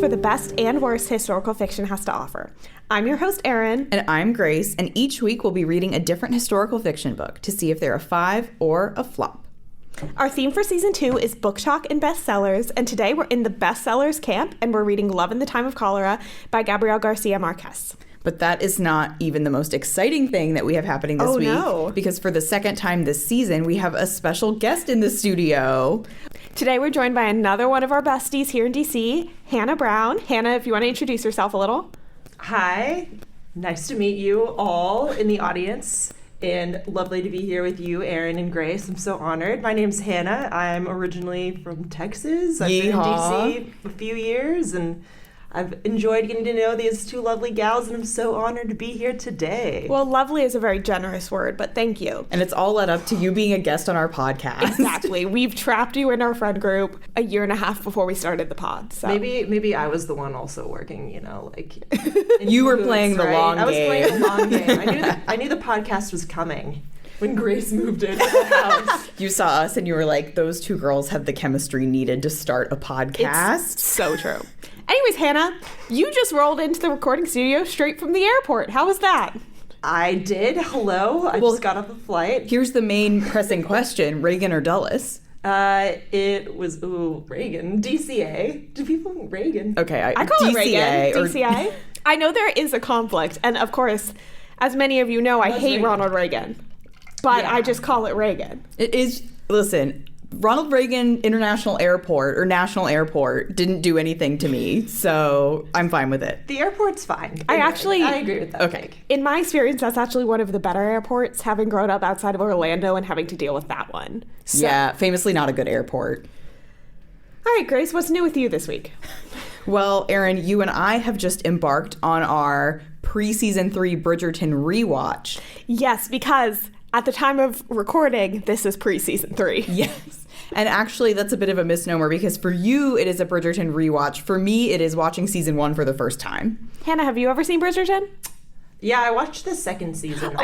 for the best and worst historical fiction has to offer. I'm your host, Erin. And I'm Grace, and each week we'll be reading a different historical fiction book to see if they're a 5 or a flop. Our theme for season 2 is Booktok and Bestsellers, and today we're in the bestsellers camp, and we're reading Love in the Time of Cholera by Gabriel García Márquez. But that is not even the most exciting thing that we have happening this week. No. Because for the second time this season, we have a special guest in the studio. Today we're joined by another one of our besties here in DC, Hannah Brown. Hannah, if you want to introduce yourself a little. Hi, nice to meet you all in the audience, and lovely to be here with you, Erin and Grace. I'm so honored. My name's Hannah. I'm originally from Texas. I've been in DC a few years, and I've enjoyed getting to know these two lovely gals, and I'm so honored to be here today. Well, lovely is a very generous word, but thank you. And it's all led up to you being a guest on our podcast. Exactly. We've trapped you in our friend group a year and a half before we started the pod. So Maybe I was the one also working, You were playing the long game. I was playing the long game. I knew the podcast was coming when Grace moved into the house. You saw us and you were like, those two girls have the chemistry needed to start a podcast. It's so true. Anyways, Hannah, you just rolled into the recording studio straight from the airport. How was that? I did. Hello. I just got off a flight. Here's the main pressing question, Reagan or Dulles? It was, Reagan. DCA. Do people Reagan? Okay, I call DCA it Reagan. DCA. I know there is a conflict. And of course, as many of you know, I hate Reagan. Ronald Reagan. But yeah. I just call it Reagan. It is, listen, Ronald Reagan International Airport or National Airport didn't do anything to me, so I'm fine with it. The airport's fine. I agree with that. Okay. In my experience, that's actually one of the better airports, having grown up outside of Orlando and having to deal with that one. So. Yeah, famously not a good airport. All right, Grace, what's new with you this week? Well, Erin, you and I have just embarked on our pre-season 3 Bridgerton rewatch. Yes, because at the time of recording, this is pre-season 3. Yes. And actually, that's a bit of a misnomer because for you, it is a Bridgerton rewatch. For me, it is watching season 1 for the first time. Hannah, have you ever seen Bridgerton? Yeah, I watched the second season.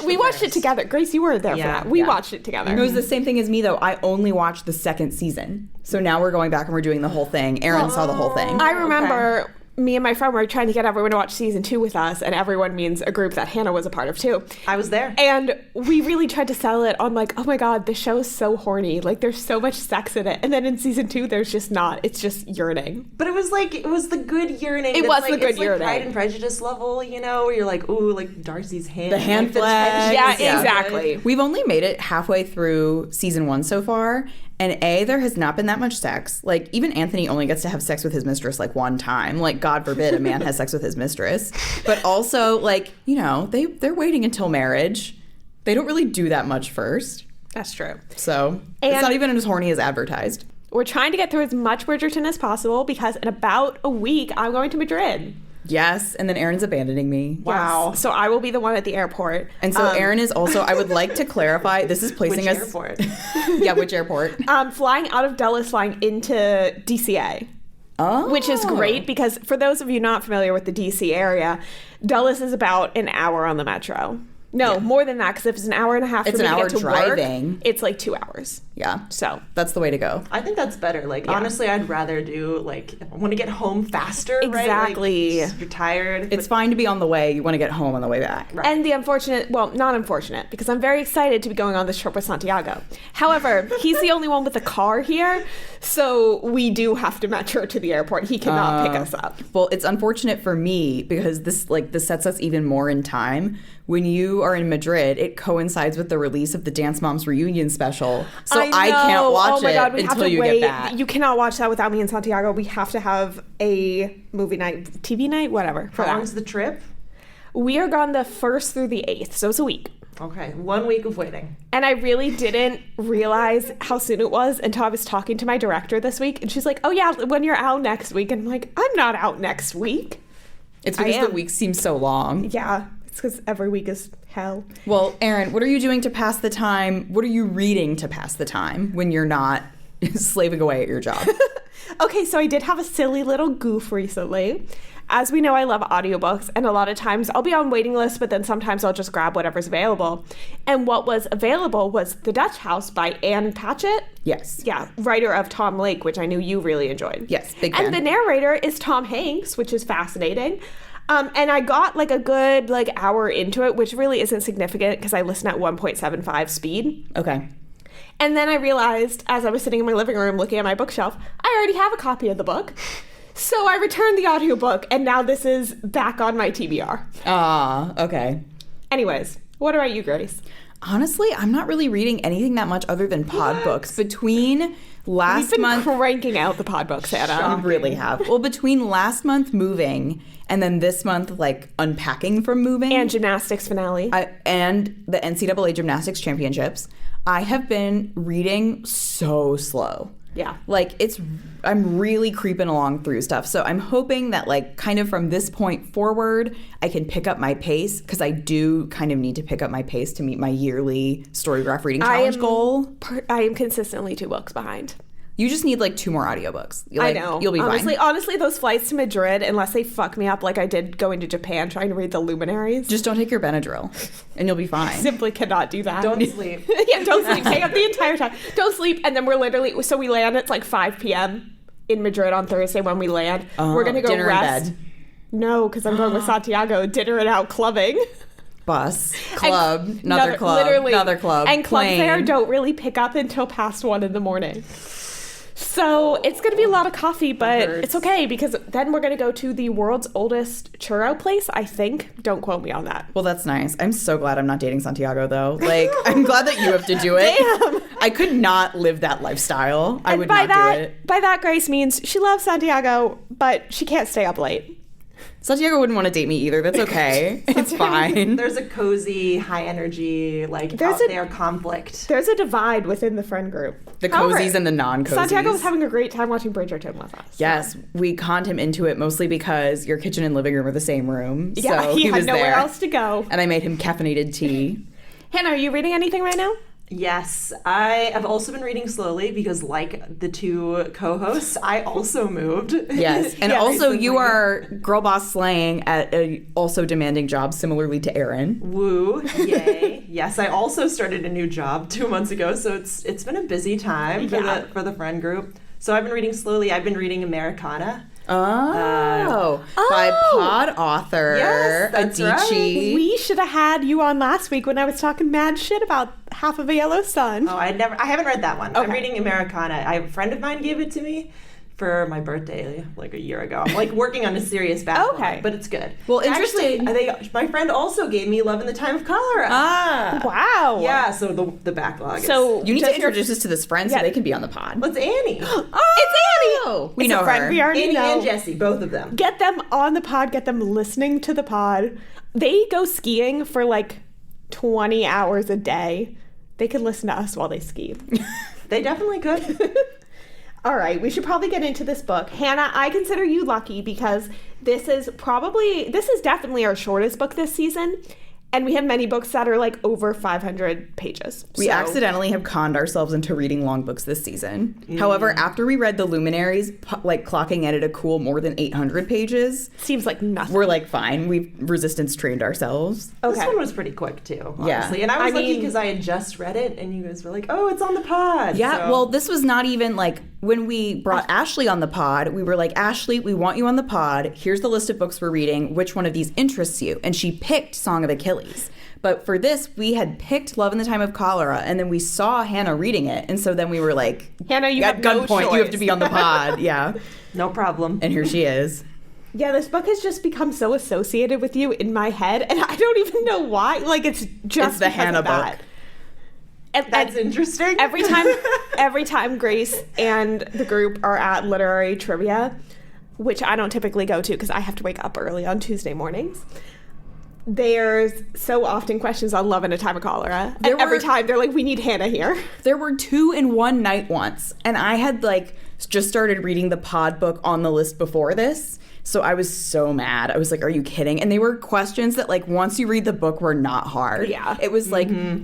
We watched it together. Grace, you were there for that. We watched it together. It was the same thing as me, though. I only watched the second season. So now we're going back and we're doing the whole thing. Erin saw the whole thing. I remember me and my friend were trying to get everyone to watch season 2 with us, and everyone means a group that Hannah was a part of too. I was there. And we really tried to sell it on like, oh my God, this show is so horny. Like there's so much sex in it. And then in season 2, there's just not. It's just yearning. But it was the good yearning. It was the good yearning. Like Pride and Prejudice level, where you're like, ooh, like Darcy's hand. The hand flag. Yeah, exactly. We've only made it halfway through season 1 so far. And there has not been that much sex. Like, even Anthony only gets to have sex with his mistress, like, one time. Like, God forbid a man has sex with his mistress. But also, like, they're waiting until marriage. They don't really do that much first. That's true. So, it's not even as horny as advertised. We're trying to get through as much Bridgerton as possible because in about a week, I'm going to Madrid. Yes, and then Erin's abandoning me. Wow. Yes. So I will be the one at the airport. And so Erin is also, I would like to clarify, this is placing us... Which airport? Yeah, which airport? Flying out of Dulles, flying into DCA. Oh. Which is great because for those of you not familiar with the DC area, Dulles is about an hour on the metro. No, more than that, because if it's an hour and a half for me to get to driving. work, it's like 2 hours. Yeah. So that's the way to go. I think that's better. Like, honestly, I'd rather do, like, if I want to get home faster, exactly. Right? Like, you're tired. It's fine to be on the way. You want to get home on the way back. Right. And the not unfortunate, because I'm very excited to be going on this trip with Santiago. However, he's the only one with a car here, so we do have to metro to the airport. He cannot pick us up. Well, it's unfortunate for me because this sets us even more in time. When you are in Madrid, it coincides with the release of the Dance Moms reunion special. So I can't watch it until you get back. You cannot watch that without me and Santiago. We have to have a movie night, TV night, whatever. How long's the trip? We are gone the 1st through the 8th, so it's a week. Okay, 1 week of waiting. And I really didn't realize how soon it was until I was talking to my director this week. And she's like, oh yeah, when you're out next week. And I'm like, I'm not out next week. It's because the weeks seem so long. Yeah. It's because every week is hell. Well, Erin, what are you doing to pass the time? What are you reading to pass the time when you're not slaving away at your job? Okay, so I did have a silly little goof recently. As we know, I love audiobooks, and a lot of times I'll be on waiting lists, but then sometimes I'll just grab whatever's available. And what was available was The Dutch House by Anne Patchett. Yes. Yeah, writer of Tom Lake, which I knew you really enjoyed. Yes, big fan. And the narrator is Tom Hanks, which is fascinating. And I got like a good hour into it, which really isn't significant because I listen at 1.75 speed. Okay. And then I realized as I was sitting in my living room looking at my bookshelf, I already have a copy of the book. So I returned the audiobook, and now this is back on my TBR. Okay. Anyways, what about you, Grace? Honestly, I'm not really reading anything that much other than pod books. Between last We've been month... cranking out the pod books, Anna. We really have. Well, between last month moving and then this month, unpacking from moving. And gymnastics finale. And the NCAA Gymnastics Championships, I have been reading so slow. Yeah. I'm really creeping along through stuff. So I'm hoping that kind of from this point forward, I can pick up my pace, because I do kind of need to pick up my pace to meet my yearly Storygraph Reading Challenge goal. I am consistently 2 books behind. You just need 2 more audiobooks. I know. You'll be fine. Honestly, those flights to Madrid, unless they fuck me up like I did going to Japan trying to read the Luminaries. Just don't take your Benadryl and you'll be fine. Simply cannot do that. Don't sleep. Yeah, don't sleep. Stay up the entire time. Don't sleep. And then we land at 5 p.m. in Madrid on Thursday when we land. We're going to go dinner rest. in bed. No, because I'm going with Santiago. Dinner and out clubbing. Bus, club, another club, literally, another club, and club plane. fare don't really pick up until past 1 a.m. So it's going to be a lot of coffee, but it's okay, because then we're going to go to the world's oldest churro place, I think. Don't quote me on that. Well, that's nice. I'm so glad I'm not dating Santiago, though. I'm glad that you have to do it. Damn. I could not live that lifestyle. I would not do it. By that, Grace means she loves Santiago, but she can't stay up late. Santiago wouldn't want to date me either. That's okay. It's fine. There's a cozy, high energy, out there conflict. There's a divide within the friend group. The cozies and the non-cozies. Santiago was having a great time watching Bridgerton with us. Yes, we conned him into it mostly because your kitchen and living room are the same room. Yeah, so he had was nowhere there. else to go. And I made him caffeinated tea. Hannah, are you reading anything right now? Yes, I have also been reading slowly because, like the 2 co-hosts, I also moved. Yes, and Yeah, also recently. you are girl boss slaying at a also demanding job similarly to Erin. Woo, yay. Yes, I also started a new job 2 months ago, so it's been a busy time for the friend group. So I've been reading slowly. I've been reading Americana. By pod author Yes, that's Adichie. We should have had you on last week when I was talking mad shit about Half of a Yellow Sun. Oh, I haven't read that one. Okay. I'm reading Americana. A friend of mine gave it to me for my birthday a year ago. I'm working on a serious backlog, Okay. but it's good. Well, interesting. Actually, my friend also gave me Love in the Time of Cholera. Wow. Yeah, so the backlog. So You need to does your- introduce us to this friend so Yeah. they can be on the pod. What's Annie? It's Annie. We It's know a friend her. we already Annie know. and Jesse, both of them. Get them on the pod. Get them listening to the pod. They go skiing for 20 hours a day. They could listen to us while they ski. They definitely could. All right, we should probably get into this book. Hannah, I consider you lucky because this is definitely our shortest book this season. And we have many books that are over 500 pages. We So- accidentally have conned ourselves into reading long books this season. However, after we read The Luminaries, clocking in at a cool more than 800 pages, Seems like nothing. we're fine. We've resistance trained ourselves. Okay. This one was pretty quick too, Yeah. honestly. And I was I lucky mean- because I had just read it and you guys were like, oh, it's on the pod. Yeah, So- well, this was not even when we brought Ashley on the pod, we were like, Ashley, we want you on the pod. Here's the list of books we're reading. Which one of these interests you? And she picked Song of Achilles. But for this, we had picked Love in the Time of Cholera, and then we saw Hannah reading it. And so then we were like, Hannah, you at have no gunpoint, you have to choice. be on the pod. Yeah. no problem. And here she is. Yeah, this book has just become so associated with you in my head, and I don't even know why. It's just It's the because Hannah of that. book. And That's interesting. every time Grace and the group are at literary trivia, which I don't typically go to because I have to wake up early on Tuesday mornings. There's so often questions on Love in a Time of Cholera. And every time they're like, we need Hannah here. There were 2 in one night once, and I had just started reading the pod book on the list before this. So I was so mad. I was like, are you kidding? And they were questions that once you read the book were not hard. Yeah. It was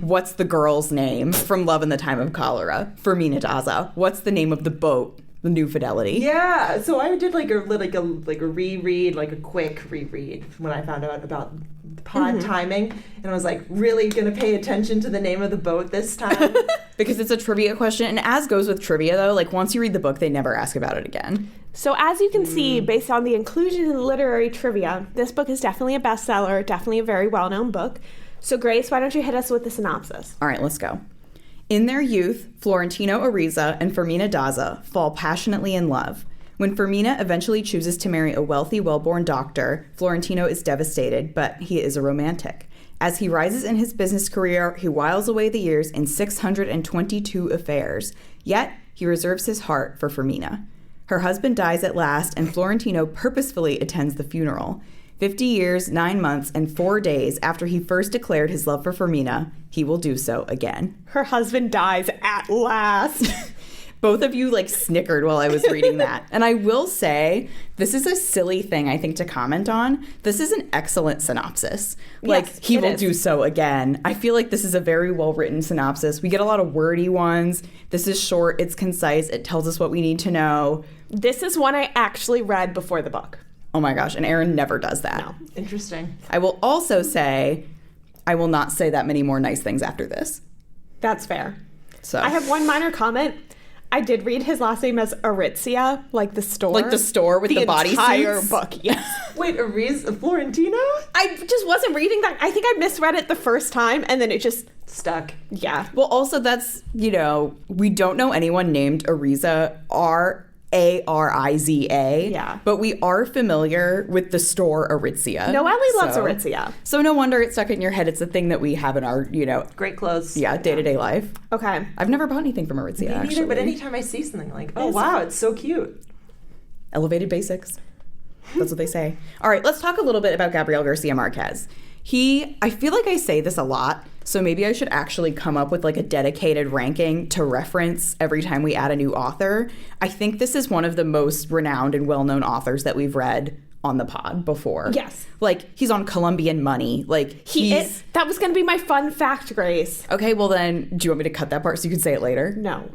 what's the girl's name from Love in the Time of Cholera? Fermina Daza. What's the name of the boat the new fidelity. Yeah, so I did like a reread, like a quick reread when I found out about pod timing, and I was like really gonna pay attention to the name of the boat this time. Because it's a trivia question, and as goes with trivia though, like once you read the book, they never ask about it again. So as you can see, based on the inclusion in the literary trivia, this book is definitely a bestseller, definitely a very well-known book. So Grace, why don't you hit us with the synopsis? All right, let's go. In their youth, Florentino Ariza and Fermina Daza fall passionately in love. When Fermina eventually chooses to marry a wealthy, well-born doctor, Florentino is devastated, but he is a romantic. As he rises in his business career, he whiles away the years in 622 affairs. Yet, he reserves his heart for Fermina. Her husband dies at last, and Florentino purposefully attends the funeral. 50 years, 9 months, and 4 days after he first declared his love for Fermina, he will do so again. Her husband dies at last. Both of you like snickered while I was reading that. And I will say, this is a silly thing I think to comment on. This is an excellent synopsis. Like, Yes, he it will is. do so again. I feel like this is a very well written synopsis. We get a lot of wordy ones. This is short, it's concise, it tells us what we need to know. This is one I actually read before the book. Oh my gosh, and Erin never does that. No. Interesting. I will also say, I will not say that many more nice things after this. That's fair. So I have one minor comment. I did read his last name as Aritzia, like the store. Like the store with the body entire suits? book, yes. Wait, Florentino? I just wasn't reading that. I think I misread it the first time, and then it just, Stuck. yeah. Well, also that's, you know, we don't know anyone named Ariza, Ariza. Yeah. But we are familiar with the store Aritzia. Noelle loves So- Aritzia. So no wonder it's stuck in your head. It's a thing that we have in our, you know, Great clothes. day-to-day life. Okay. I've never bought anything from Aritzia, Me actually. neither, but anytime I see something like, oh It's- wow, it's so cute. Elevated basics. That's what they say. All right, let's talk a little bit about Gabriel Garcia Marquez. I feel like I say this a lot, so maybe I should actually come up with like a dedicated ranking to reference every time we add a new author. I think this is one of the most renowned and well-known authors that we've read on the pod before. Yes. Like, he's on Columbian Money. Like, He is. That was going to be my fun fact, Grace. Okay, well then, do you want me to cut that part so you can say it later? No.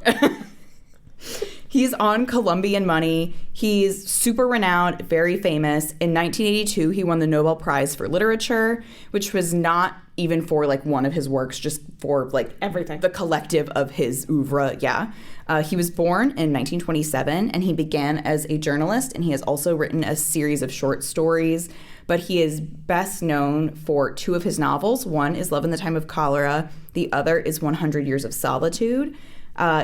He's on Columbian Money. He's super renowned, very famous. In 1982, he won the Nobel Prize for Literature, which was not even for like one of his works, just for like Everything. the collective of his oeuvre. Yeah. He was born in 1927, and he began as a journalist, and he has also written a series of short stories. But he is best known for 2 of his novels. One is Love in the Time of Cholera. The other is 100 Years of Solitude.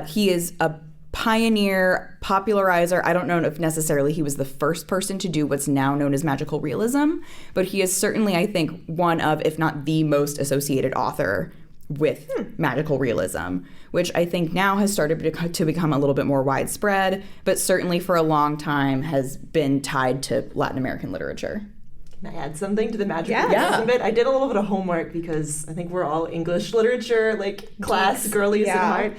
He is a pioneer, popularizer. I don't know if necessarily he was the first person to do what's now known as magical realism, but he is certainly, I think, one of, if not the most associated author with magical realism, which I think now has started to become a little bit more widespread, but certainly for a long time has been tied to Latin American literature. Can I add something to the magic Yeah. realism bit? I did a little bit of homework because I think we're all English literature, like class girlies at heart.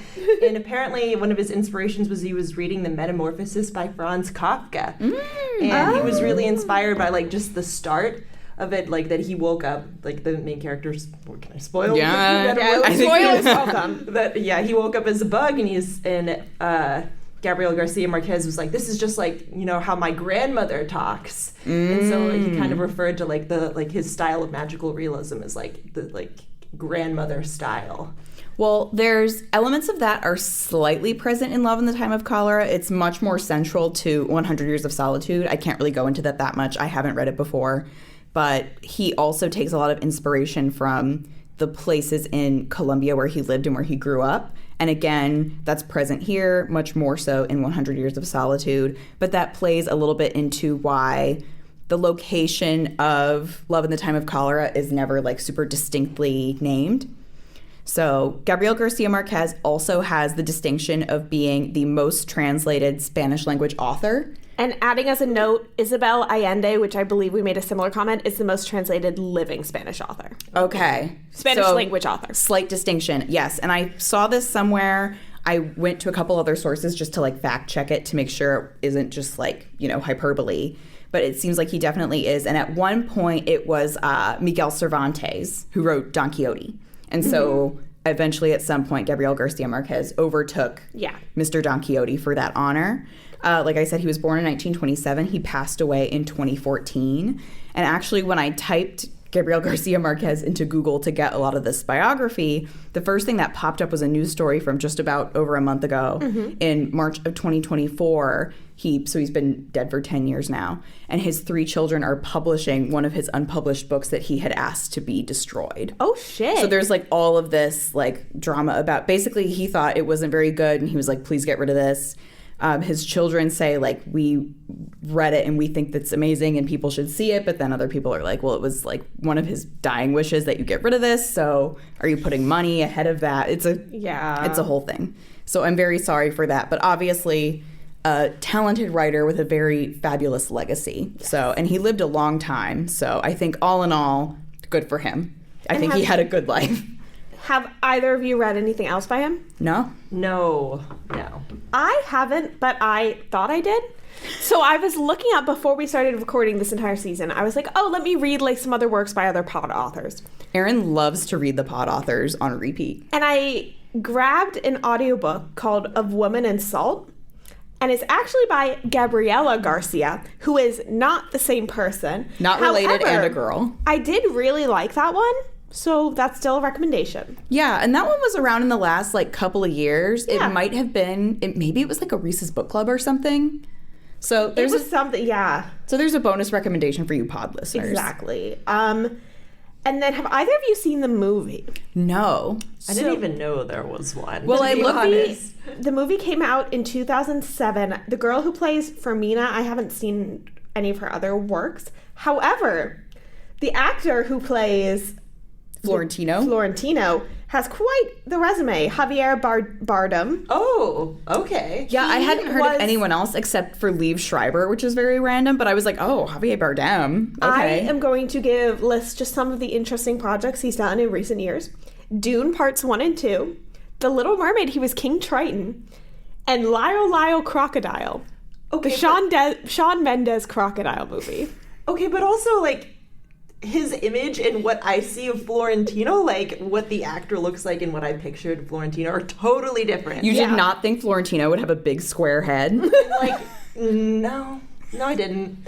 And apparently one of his inspirations was he was reading The Metamorphosis by Franz Kafka. And he was really inspired by like just the start of it, like that he woke up, like the main character's, what can I spoil? Yeah. Spoilers welcome. That he woke up as a bug, and Gabriel Garcia Marquez was like, this is just like, you know, how my grandmother talks. And so he kind of referred to like his style of magical realism as like the like grandmother style. Well, there's elements of that are slightly present in Love in the Time of Cholera. It's much more central to 100 Years of Solitude. I can't really go into that much. I haven't read it before. But he also takes a lot of inspiration from the places in Colombia where he lived and where he grew up. And again, that's present here, much more so in 100 Years of Solitude. But that plays a little bit into why the location of Love in the Time of Cholera is never like super distinctly named. So Gabriel Garcia Marquez also has the distinction of being the most translated Spanish language author. And adding as a note, Isabel Allende, which I believe we made a similar comment, is the most translated living Spanish author. Okay. Spanish So, language author. Slight distinction, yes. And I saw this somewhere. I went to a couple other sources just to like fact check it to make sure it isn't just like, you know, hyperbole. But it seems like he definitely is. And at one point it was Miguel Cervantes who wrote Don Quixote. And so eventually at some point Gabriel García Márquez overtook Mr. Don Quixote for that honor. Like I said, he was born in 1927. He passed away in 2014. And actually, when I typed Gabriel García Márquez into Google to get a lot of this biography, the first thing that popped up was a news story from just about over a month ago in March of 2024. He's been dead for 10 years now. And his 3 children are publishing one of his unpublished books that he had asked to be destroyed. Oh, shit. So there's like all of this like drama about, basically he thought it wasn't very good and he was like, please get rid of this. His children say, like, we read it and we think that's amazing and people should see it. But then other people are like, well, it was like one of his dying wishes that you get rid of this. So are you putting money ahead of that? It's a whole thing. So I'm very sorry for that. But obviously a talented writer with a very fabulous legacy. Yes. So, and he lived a long time. So I think all in all, good for him. I think he had a good life. Have either of you read anything else by him? No. I haven't, but I thought I did. So I was looking up before we started recording this entire season. I was like, oh, let me read like some other works by other pod authors. Erin loves to read the pod authors on repeat. And I grabbed an audiobook called Of Woman and Salt. And it's actually by Gabriela Garcia, who is not the same person. Not related. However, and a girl. I did really like that one. So that's still a recommendation. Yeah, and that one was around in the last like couple of years. Yeah. It might have been, maybe it was like a Reese's Book Club or something. So there's something, yeah. So there's a bonus recommendation for you pod listeners. Exactly. And then have either of you seen the movie? No. I didn't even know there was one. Well, the movie came out in 2007. The girl who plays Fermina, I haven't seen any of her other works. However, the actor who plays Florentino has quite the resume. Javier Bardem. Oh, okay. Yeah, I hadn't heard of anyone else except for Liev Schreiber, which is very random, but I was like, oh, Javier Bardem. Okay. I am going to list just some of the interesting projects he's done in recent years. Dune Parts 1 and 2. The Little Mermaid, he was King Triton. And Lyle Crocodile. Okay, the Shawn Mendes Crocodile movie. Okay, but also, like, his image and what I see of Florentino, like what the actor looks like and what I pictured Florentino are totally different. You did not think Florentino would have a big square head? Like, no, I didn't.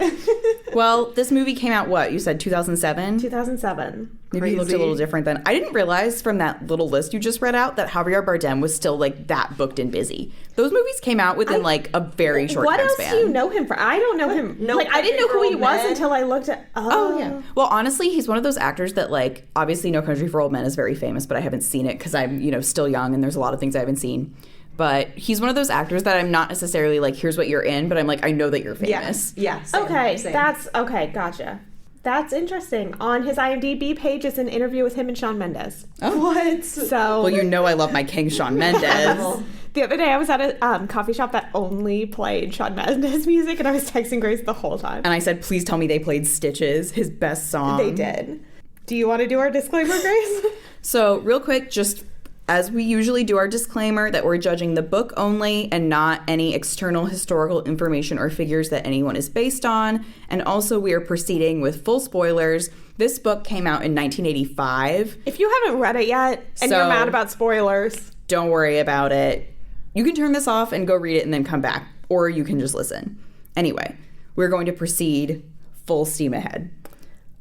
Well, this movie came out, what? You said 2007? 2007. Maybe he looked a little different then. I didn't realize from that little list you just read out that Javier Bardem was still like that booked and busy. Those movies came out within like a very short time span. What else do you know him for? I don't know him. No, like I didn't know who he was until I looked at. Oh yeah. Well, honestly, he's one of those actors that like obviously No Country for Old Men is very famous, but I haven't seen it because I'm still young and there's a lot of things I haven't seen. But he's one of those actors that I'm not necessarily like, here's what you're in, but I'm like, I know that you're famous. Yeah. Same. That's okay. Gotcha. That's interesting. On his IMDb page is an interview with him and Shawn Mendes. Oh. What? So. Well, I love my King Shawn Mendes. The other day I was at a coffee shop that only played Shawn Mendes music, and I was texting Grace the whole time. And I said, please tell me they played Stitches, his best song. They did. Do you want to do our disclaimer, Grace? So real quick, just as we usually do our disclaimer that we're judging the book only and not any external historical information or figures that anyone is based on. And also we are proceeding with full spoilers. This book came out in 1985. If you haven't read it yet and you're mad about spoilers, don't worry about it. You can turn this off and go read it and then come back, or you can just listen. Anyway, we're going to proceed full steam ahead.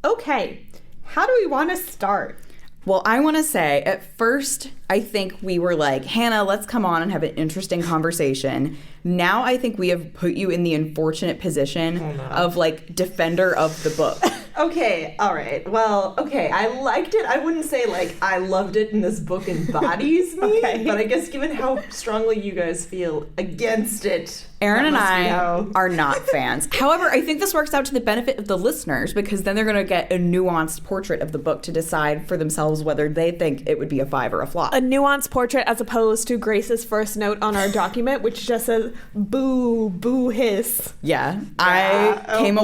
Okay, how do we want to start? Well, I want to say, at first, I think we were like, Hannah, let's come on and have an interesting conversation. Now I think we have put you in the unfortunate position of, like, defender of the book. Okay, all right. Well, okay, I liked it. I wouldn't say, like, I loved it and this book embodies me, but I guess given how strongly you guys feel against it, Erin and I are not fans. However, I think this works out to the benefit of the listeners because then they're going to get a nuanced portrait of the book to decide for themselves whether they think it would be a 5 or a flop. A nuanced portrait as opposed to Grace's first note on our document, which just says, boo, boo hiss. Yeah. I came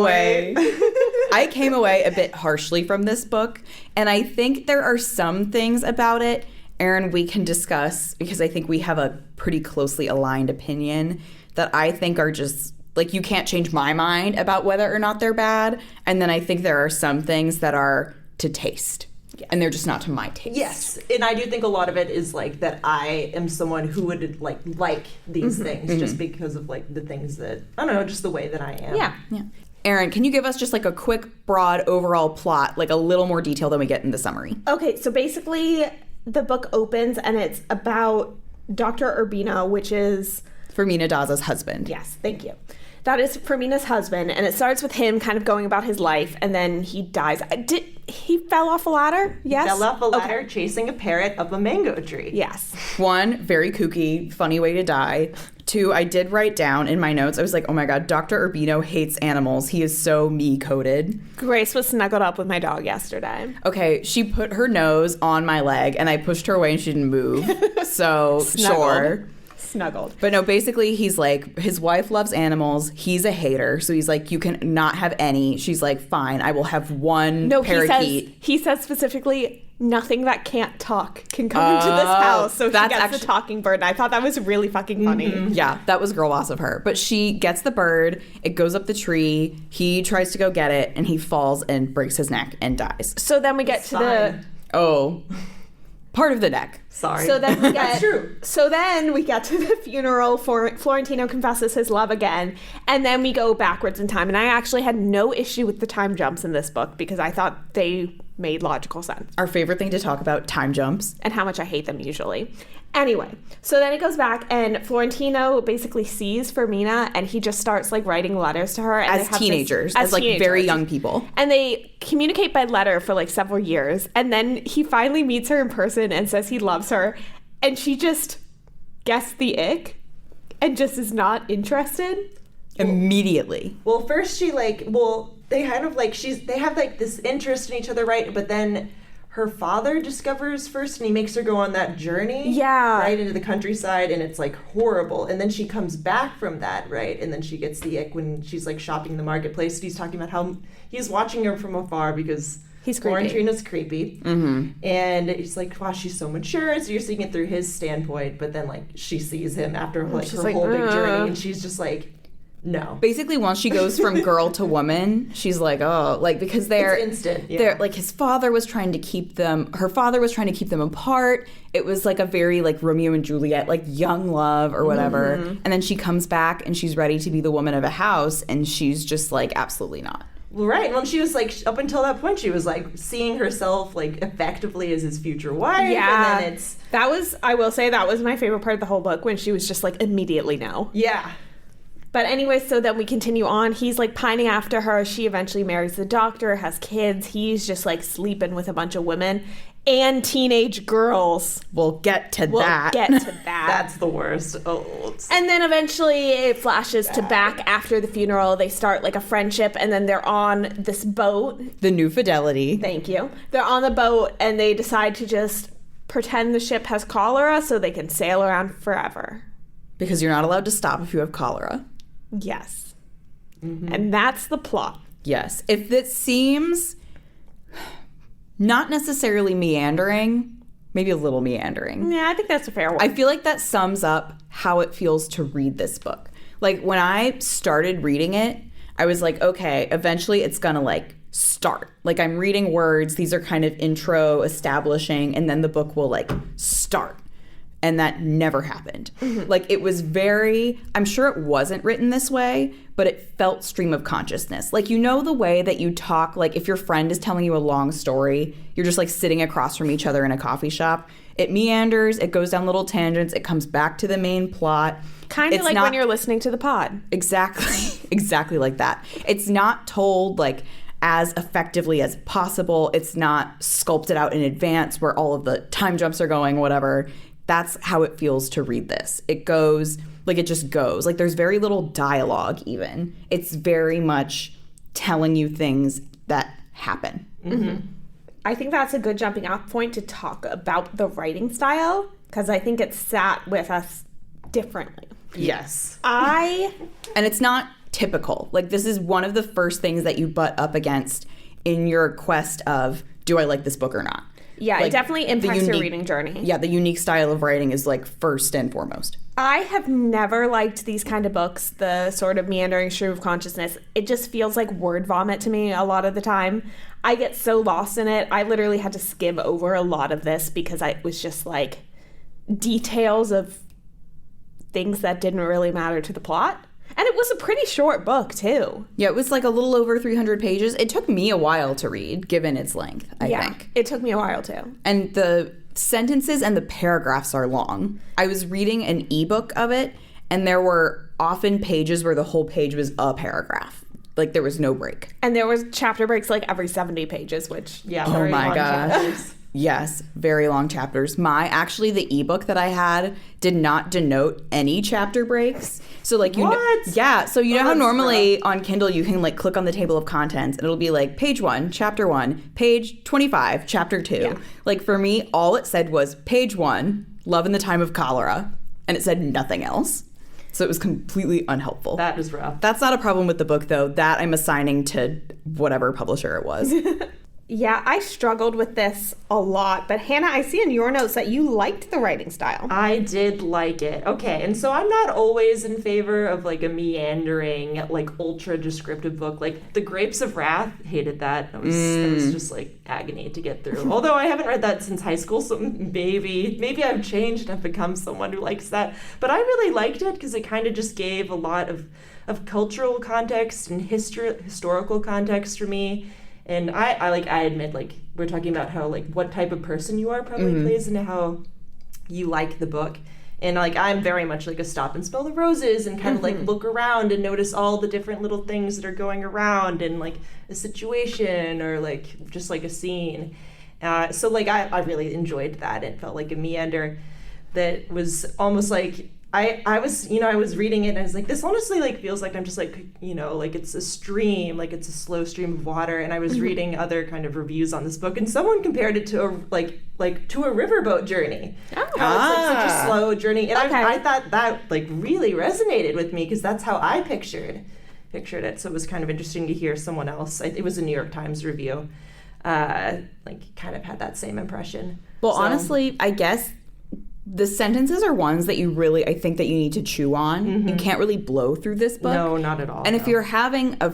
away a bit harshly from this book, and I think there are some things about it, Erin, we can discuss because I think we have a pretty closely aligned opinion that I think are just, like, you can't change my mind about whether or not they're bad, and then I think there are some things that are to taste. and they're just not to my taste. Yes, and I do think a lot of it is like that I am someone who would like these things just because of like the things that, I don't know, just the way that I am. Yeah. Erin, can you give us just like a quick, broad, overall plot, like a little more detail than we get in the summary? Okay, so basically the book opens and it's about Dr. Urbino, which is... Fermina Daza's husband. Yes, thank you. That is Fermina's husband, and it starts with him kind of going about his life, and then he dies. He fell off a ladder? Yes? Fell off a ladder chasing a parrot up a mango tree. Yes. 1, very kooky, funny way to die. 2, I did write down in my notes, I was like, oh my god, Dr. Urbino hates animals. He is so me-coded. Grace was snuggled up with my dog yesterday. Okay, she put her nose on my leg, and I pushed her away and she didn't move. So, sure. Snuggled. But no, basically he's like, his wife loves animals. He's a hater. So he's like, you can not have any. She's like, fine, I will have one parakeet. He says specifically, nothing that can't talk can come into this house. So she gets the talking bird. And I thought that was really fucking funny. Yeah, that was girl boss of her. But she gets the bird. It goes up the tree. He tries to go get it. And he falls and breaks his neck and dies. So then we get Part of the neck. Sorry. So then we get, That's true. So then we get to the funeral. Florentino confesses his love again, and then we go backwards in time. And I actually had no issue with the time jumps in this book because I thought they made logical sense. Our favorite thing to talk about, time jumps. And how much I hate them usually. Anyway, so then it goes back, and Florentino basically sees Fermina, and he just starts like writing letters to her. And As teenagers, as very young people. And they communicate by letter for like several years. And then he finally meets her in person and says he loves her. And she just gets the ick and just is not interested. Immediately. Well, first she they kind of like, they have like this interest in each other, right? But then her father discovers first, and he makes her go on that journey, yeah, right into the countryside, and it's like horrible. And then she comes back from that, right? And then she gets the ick when she's like shopping in the marketplace. And he's talking about how he's watching her from afar because he's creepy. Florentina's creepy, and he's like, wow, she's so mature. So you're seeing it through his standpoint, but then like she sees him after like her whole big journey, and she's just like, no. Basically, once she goes from girl to woman, she's like, oh, like, because it's instant. Yeah. They're like, his father was trying to keep them, her father was trying to keep them apart. It was like a very like Romeo and Juliet, like young love or whatever. And then she comes back and she's ready to be the woman of a house, and she's just like, absolutely not. Well, right. Well, she was like, up until that point, she was like seeing herself like effectively as his future wife. Yeah. And then I will say that was my favorite part of the whole book, when she was just like, immediately no. Yeah. But anyway, so then we continue on. He's like pining after her. She eventually marries the doctor, has kids. He's just like sleeping with a bunch of women and teenage girls. We'll get to that. That's the worst. Oh. And then eventually it flashes to back after the funeral. They start like a friendship, and then they're on this boat. The New Fidelity. Thank you. They're on the boat, and they decide to just pretend the ship has cholera so they can sail around forever. Because you're not allowed to stop if you have cholera. Yes. And that's the plot. Yes. If it seems not necessarily meandering, maybe a little meandering. Yeah, I think that's a fair one. I feel like that sums up how it feels to read this book. Like, when I started reading it, I was like, okay, eventually it's gonna like start. Like, I'm reading words, these are kind of intro, establishing, and then the book will like start. And that never happened. Like, it was very, I'm sure it wasn't written this way, but it felt stream of consciousness. Like, you know the way that you talk, like if your friend is telling you a long story, you're just like sitting across from each other in a coffee shop. It meanders, it goes down little tangents, it comes back to the main plot. Kind of like when you're listening to the pod. Exactly. Exactly like that. It's not told like as effectively as possible. It's not sculpted out in advance where all of the time jumps are going, whatever. That's how it feels to read this. It goes, like, it just goes. Like, there's very little dialogue even. It's very much telling you things that happen. I think that's a good jumping off point to talk about the writing style, because I think it sat with us differently. Yes. And it's not typical. Like, this is one of the first things that you butt up against in your quest of, do I like this book or not? Yeah, Like, it definitely impacts your reading journey. Yeah, the unique style of writing is like first and foremost. I have never liked these kind of books, the sort of meandering stream of consciousness. It just feels like word vomit to me a lot of the time. I get so lost in it. I literally had to skim over a lot of this because it was just like details of things that didn't really matter to the plot. And it was a pretty short book, too. Yeah, it was like a little over 300 pages. It took me a while to read, given its length, I think. It took me a while, too. And the sentences and the paragraphs are long. I was reading an ebook of it, and there were often pages where the whole page was a paragraph. Like, there was no break. And there was chapter breaks like every 70 pages, which... Yeah, oh very my long gosh. chapters. Yes, very long chapters. Actually, the ebook that I had did not denote any chapter breaks. So like What? Yeah, so you know how that's normally on Kindle you can like click on the table of contents and it'll be like page 1, chapter 1, page 25, chapter 2. Yeah. Like for me, all it said was page 1, Love in the Time of Cholera, and it said nothing else. So it was completely unhelpful. That is rough. That's not a problem with the book though. That I'm assigning to whatever publisher it was. Yeah, I struggled with this a lot. But Hannah, I see in your notes that you liked the writing style. I did like it. Okay, and so I'm not always in favor of like a meandering, like ultra descriptive book. Like The Grapes of Wrath, hated that. That was just like agony to get through. Although I haven't read that since high school, so maybe I've changed and I've become someone who likes that. But I really liked it because it kind of just gave a lot of cultural context and historical context for me. And I admit, like, we're talking about how, like, what type of person you are probably plays into how you like the book. And, like, I'm very much, like, a stop and smell the roses and kind of, like, look around and notice all the different little things that are going around in, like, a situation or, like, just, like, a scene. So, like, I really enjoyed that. It felt like a meander that was almost like... I was reading it and I was like, this honestly like feels like I'm just like, like it's a stream, like it's a slow stream of water. And I was reading other kind of reviews on this book and someone compared it to a to a riverboat journey. How it's like such a slow journey. And I thought that like really resonated with me because that's how I pictured it. So it was kind of interesting to hear someone else. It was a New York Times review, like kind of had that same impression. Well, honestly, I guess the sentences are ones that I think that you need to chew on. You can't really blow through this book. No, not at all. And if you're having a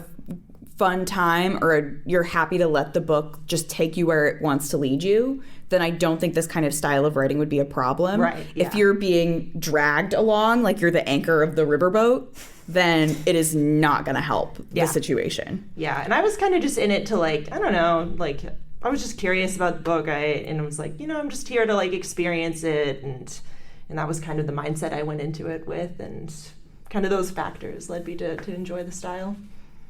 fun time or you're happy to let the book just take you where it wants to lead you, then I don't think this kind of style of writing would be a problem. Right. Yeah. If you're being dragged along, like you're the anchor of the riverboat, then it is not going to help the situation. Yeah, and I was kind of just in it to like, I don't know, like... I was just curious about the book, and I was like, I'm just here to like experience it, and that was kind of the mindset I went into it with, and kind of those factors led me to enjoy the style.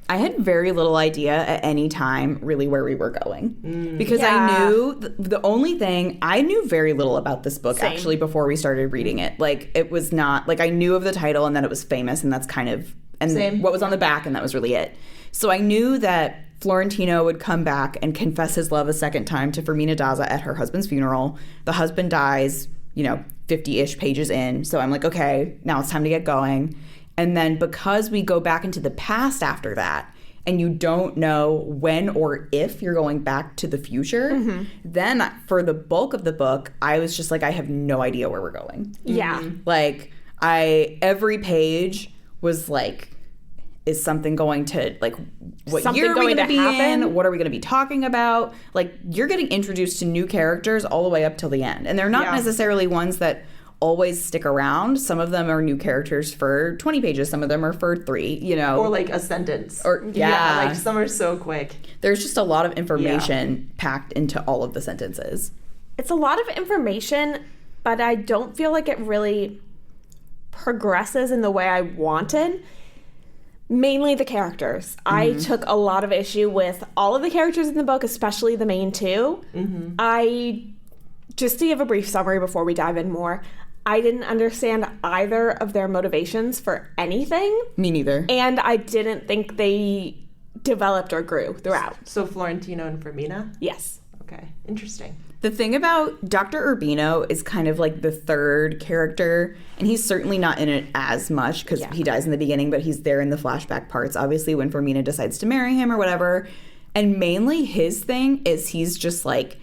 I had very little idea at any time really where we were going because I knew the only thing I knew very little about this book actually before we started reading it. Like it was not like I knew of the title and that it was famous, and that's kind of what was on the back, and that was really it. So I knew that Florentino would come back and confess his love a second time to Fermina Daza at her husband's funeral. The husband dies, 50-ish pages in. So I'm like, okay, now it's time to get going. And then because we go back into the past after that, and you don't know when or if you're going back to the future, then for the bulk of the book, I was just like, I have no idea where we're going. Yeah. Like, every page was like, is something going to, like, what something year are we going to be happen? in? What are we going to be talking about? Like, you're getting introduced to new characters all the way up till the end. And they're not necessarily ones that always stick around. Some of them are new characters for 20 pages. Some of them are for 3, Or, like, a sentence. Or, like, some are so quick. There's just a lot of information packed into all of the sentences. It's a lot of information, but I don't feel like it really progresses in the way I wanted. Mainly the characters. I took a lot of issue with all of the characters in the book, especially the main two. Just to give a brief summary before we dive in more, I didn't understand either of their motivations for anything. Me neither. And I didn't think they developed or grew throughout. So Florentino and Fermina? Yes. Okay, interesting. The thing about Dr. Urbino is kind of like the third character, and he's certainly not in it as much because he dies in the beginning, but he's there in the flashback parts, obviously, when Fermina decides to marry him or whatever. And mainly his thing is he's just like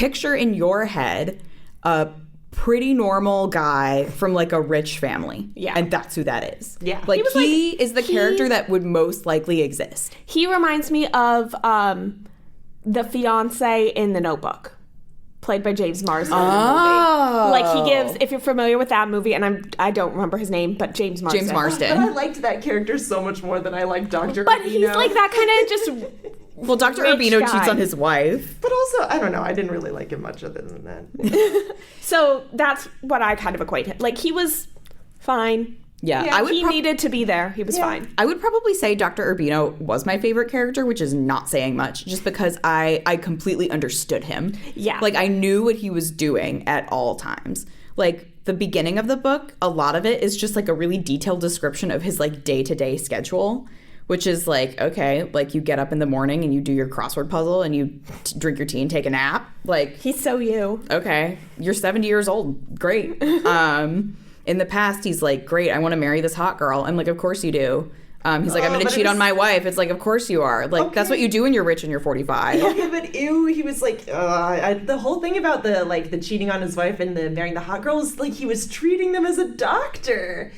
picture in your head a pretty normal guy from like a rich family. Yeah. And that's who that is. Yeah. Like he is the character that would most likely exist. He reminds me of the fiance in The Notebook, played by James Marsden in the movie. Like he gives, if you're familiar with that movie, and I don't remember his name, but James Marsden. James Marsden. But I liked that character so much more than I liked Dr. But Urbino. he's like that kind of just Well, Dr. rich Urbino guy. cheats on his wife. But also, I don't know, I didn't really like him much other than that. So that's what I kind of equate him. Like he was fine. Yeah, Yeah, He needed to be there. He was fine. I would probably say Dr. Urbino was my favorite character, which is not saying much, just because I completely understood him. Yeah. Like, I knew what he was doing at all times. Like, the beginning of the book, a lot of it is just, like, a really detailed description of his, like, day-to-day schedule, which is, like, okay, like, you get up in the morning and you do your crossword puzzle and you drink your tea and take a nap. Like, He's so you. okay, you're 70 years old. Great. In the past, he's like, great, I want to marry this hot girl. I'm like, of course you do. He's like, I'm going to cheat on my wife. It's like, of course you are. Like, that's what you do when you're rich and you're 45. Okay, but ew, he was like, the whole thing about the cheating on his wife and the marrying the hot girl is like he was treating them as a doctor.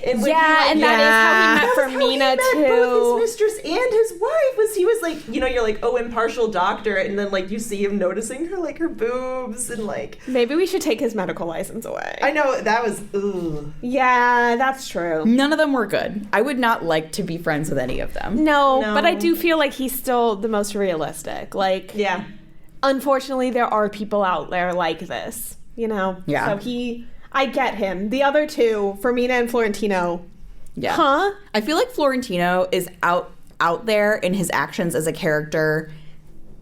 And when And that is how he met Mina Fermina too. Both his mistress and his wife he was like, you're like, oh, impartial doctor, and then like you see him noticing her like her boobs and like. Maybe we should take his medical license away. I know that was. Ugh. Yeah, that's true. None of them were good. I would not like to be friends with any of them. No, No. but I do feel like he's still the most realistic. Like, Yeah. unfortunately, there are people out there like this, Yeah. So I get him. The other two, Fermina and Florentino. Yeah. Huh? I feel like Florentino is out there in his actions as a character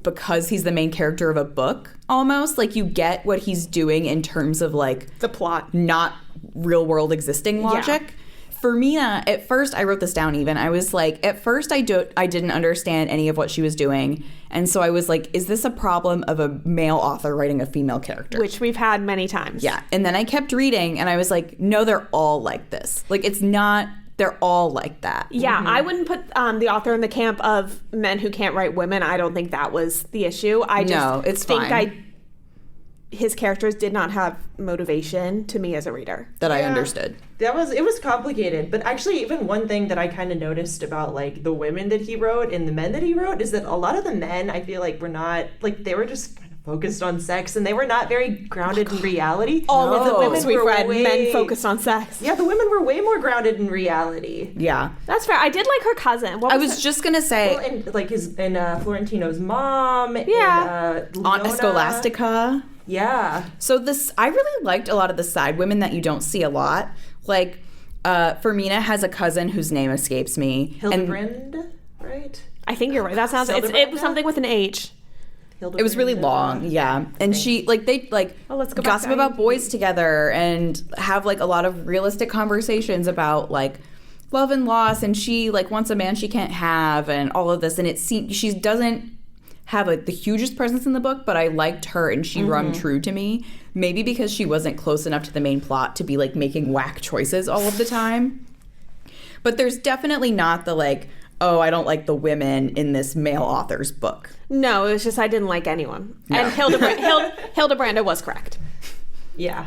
because he's the main character of a book, almost. Like, you get what he's doing in terms of, like, The plot. not real world existing logic. Fermina, at first, I wrote this down even. I was like, at first, I didn't understand any of what she was doing. And so I was like, is this a problem of a male author writing a female character? Which we've had many times. Yeah. And then I kept reading and I was like, no, they're all like this. Like, it's not, they're all like that. Yeah, I wouldn't put the author in the camp of men who can't write women. I don't think that was the issue. I just No, it's think fine. his characters did not have motivation to me as a reader. That I Yeah. understood. It was complicated, but actually even one thing that I kind of noticed about like the women that he wrote and the men that he wrote is that a lot of the men I feel like were not like they were just kind of focused on sex and they were not very grounded in reality. All of the No. women we've were read, way- men focused on sex. Yeah, the women were way more grounded in reality. Yeah. That's fair. I did like her cousin. What I was was her- just going to say, Well, and like Florentino's mom. Yeah. And, Aunt Leona. Scholastica. Yeah. So I really liked a lot of the side women that you don't see a lot. Like, Fermina has a cousin whose name escapes me. Hildebrand, right? I think you're right. That sounds. It was Hildebrand? something with an H. It was really long, yeah. And she, like, they, like, Oh, let's go back gossip to about IMDb. boys together and have, like, a lot of realistic conversations about, like, love and loss. And she, like, wants a man she can't have and all of this. And she doesn't have, like, the hugest presence in the book, but I liked her and she rung true to me. Maybe because she wasn't close enough to the main plot to be, like, making whack choices all of the time. But there's definitely not the, like, oh, I don't like the women in this male author's book. No, it was just I didn't like anyone. No. And Hildebrand was correct. Yeah.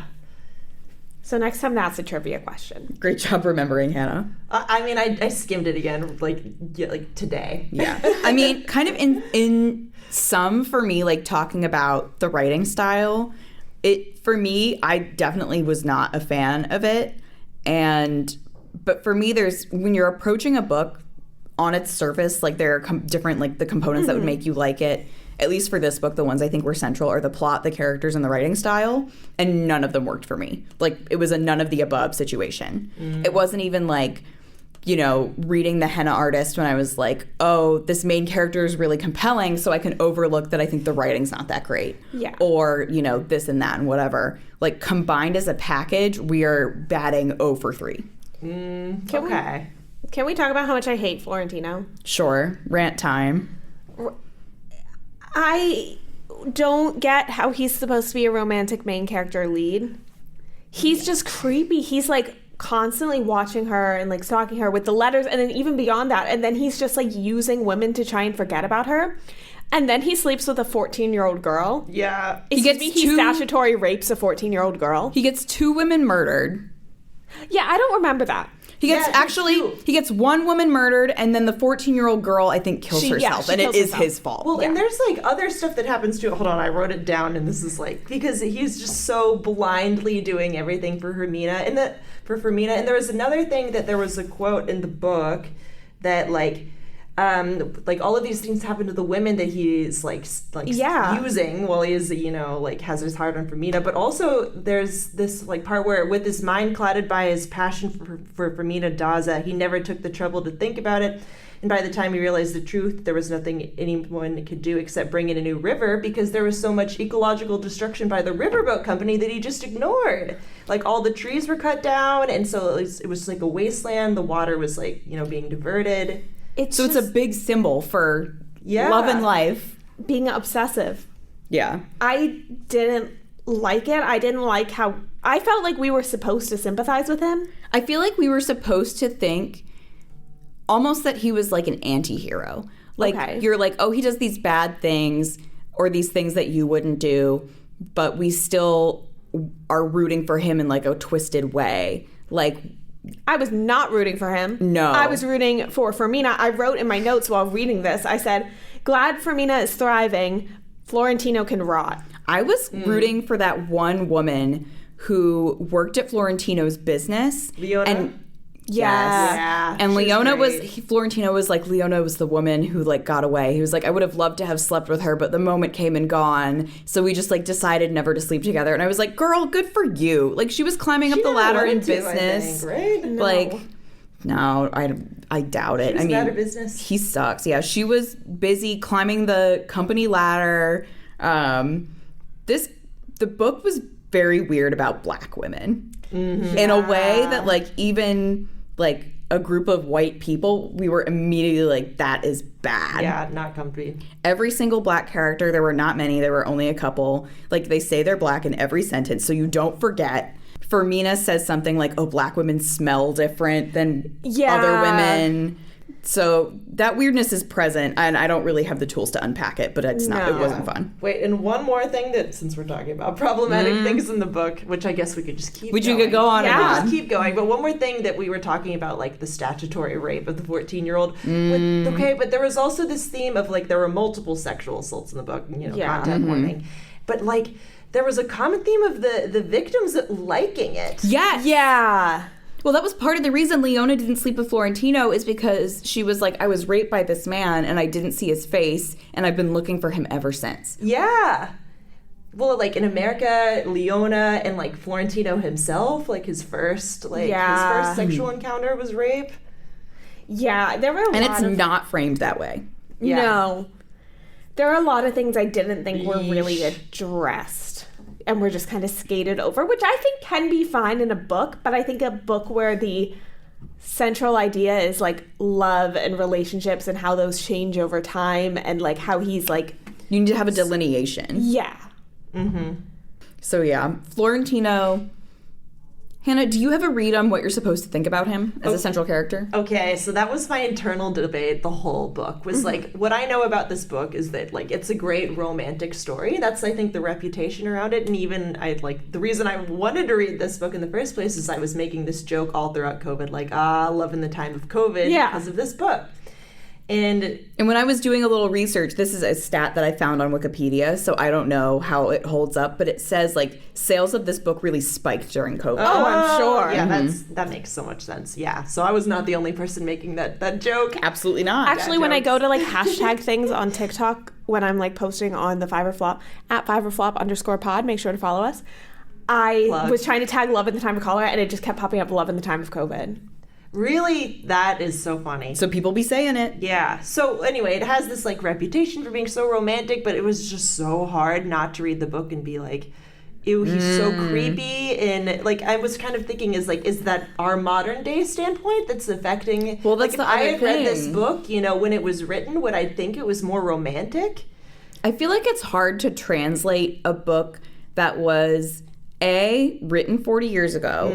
So next time, that's a trivia question. Great job remembering, Hannah. I mean, I skimmed it again, like today. Yeah. I mean, kind of in some, for me, like, talking about the writing style, for me, I definitely was not a fan of it. But for me, when you're approaching a book on its surface, like, there are different, like, the components that would make you like it. At least for this book, the ones I think were central are the plot, the characters, and the writing style. And none of them worked for me. Like, it was a none of the above situation. It wasn't even like, reading The Henna Artist when I was like, oh, this main character is really compelling, so I can overlook that I think the writing's not that great. Yeah. Or, this and that and whatever. Like, combined as a package, we are batting 0 for 3. Okay. Can we talk about how much I hate Florentino? Sure. Rant time. I don't get how he's supposed to be a romantic main character lead. He's just creepy. He's like constantly watching her and like stalking her with the letters, and then even beyond that, and then he's just like using women to try and forget about her. And then he sleeps with a 14-year-old girl. Yeah. He statutory rapes a 14-year-old girl. He gets 2 women murdered. Yeah, I don't remember that. He gets 1 woman murdered, and then the 14-year-old girl, I think, kills herself, and it is his fault. Well, and there's like other stuff that happens too. Hold on, I wrote it down, and this is like because he's just so blindly doing everything for Hermina, and there was another thing that there was a quote in the book that like all of these things happen to the women that he's using while he is, like has his heart on Fermina. But also there's this like part where with his mind clouded by his passion for Fermina Daza, he never took the trouble to think about it. And by the time he realized the truth, there was nothing anyone could do except bring in a new river because there was so much ecological destruction by the riverboat company that he just ignored. Like all the trees were cut down, and so it was like a wasteland. The water was like, being diverted. It's a big symbol for love and life. Being obsessive. Yeah. I didn't like it. I didn't like how... I felt like we were supposed to sympathize with him. I feel like we were supposed to think almost that he was like an anti-hero. Like, you're like, oh, he does these bad things or these things that you wouldn't do, but we still are rooting for him in like a twisted way. Like... I was not rooting for him. No. I was rooting for Fermina. I wrote in my notes while reading this, I said, glad Fermina is thriving. Florentino can rot. I was rooting for that one woman who worked at Florentino's business. Leona? And Yeah. And Florentino was like, Leona was the woman who like got away. He was like, I would have loved to have slept with her, but the moment came and gone. So we just like decided never to sleep together. And I was like, girl, good for you. Like she was climbing up the ladder in business. Right? No. Like, no, I doubt it. She was out of business. He sucks. Yeah, she was busy climbing the company ladder. The book was very weird about Black women in a way that like even like a group of white people, we were immediately like, that is bad. Yeah, not comfy. Every single Black character, there were not many, there were only a couple. Like they say they're Black in every sentence, so you don't forget. Fermina says something like, oh, Black women smell different than other women. So that weirdness is present, and I don't really have the tools to unpack it, but it wasn't fun. Wait, and one more thing that, since we're talking about problematic things in the book, which I guess we could just keep going. You could go on and on. Just keep going. But one more thing that we were talking about, like the statutory rape of the 14-year-old. But there was also this theme of like there were multiple sexual assaults in the book, content warning. But like there was a common theme of the victims liking it. Yes. Yeah. Well, that was part of the reason Leona didn't sleep with Florentino is because she was like, I was raped by this man and I didn't see his face and I've been looking for him ever since. Yeah. Well, like in America, Leona and like Florentino himself, like his first sexual encounter was rape. Yeah, there were it's not framed that way. Yeah. No. There are a lot of things I didn't think were really addressed. And we're just kind of skated over, which I think can be fine in a book, but I think a book where the central idea is like love and relationships and how those change over time and like how he's like... You need to have a delineation. Yeah. Mm-hmm. So yeah, Florentino... Hannah, do you have a read on what you're supposed to think about him as a central character? Okay, so that was my internal debate the whole book. Was like, what I know about this book is that like it's a great romantic story. That's, I think, the reputation around it. And even the reason I wanted to read this book in the first place is I was making this joke all throughout COVID, like, love in the time of COVID because of this book. And when I was doing a little research, this is a stat that I found on Wikipedia, so I don't know how it holds up, but it says like sales of this book really spiked during COVID. Oh, I'm sure. Yeah, that makes so much sense. Yeah, so I was not the only person making that joke. Absolutely not. Actually, when I go to like hashtag things on TikTok, when I'm like posting on the Fiverr Flop, at @FiverrFlop_pod, make sure to follow us. I was trying to tag love in the time of cholera, and it just kept popping up love in the time of COVID. Really? That is so funny. So people be saying it. Yeah. So anyway, it has this like reputation for being so romantic, but it was just so hard not to read the book and be like, ew, he's so creepy. And like I was kind of thinking is that our modern day standpoint that's affecting... Well, that's like, the if I other had read thing. this book, when it was written, would I think it was more romantic? I feel like it's hard to translate a book that was... A, written 40 years ago,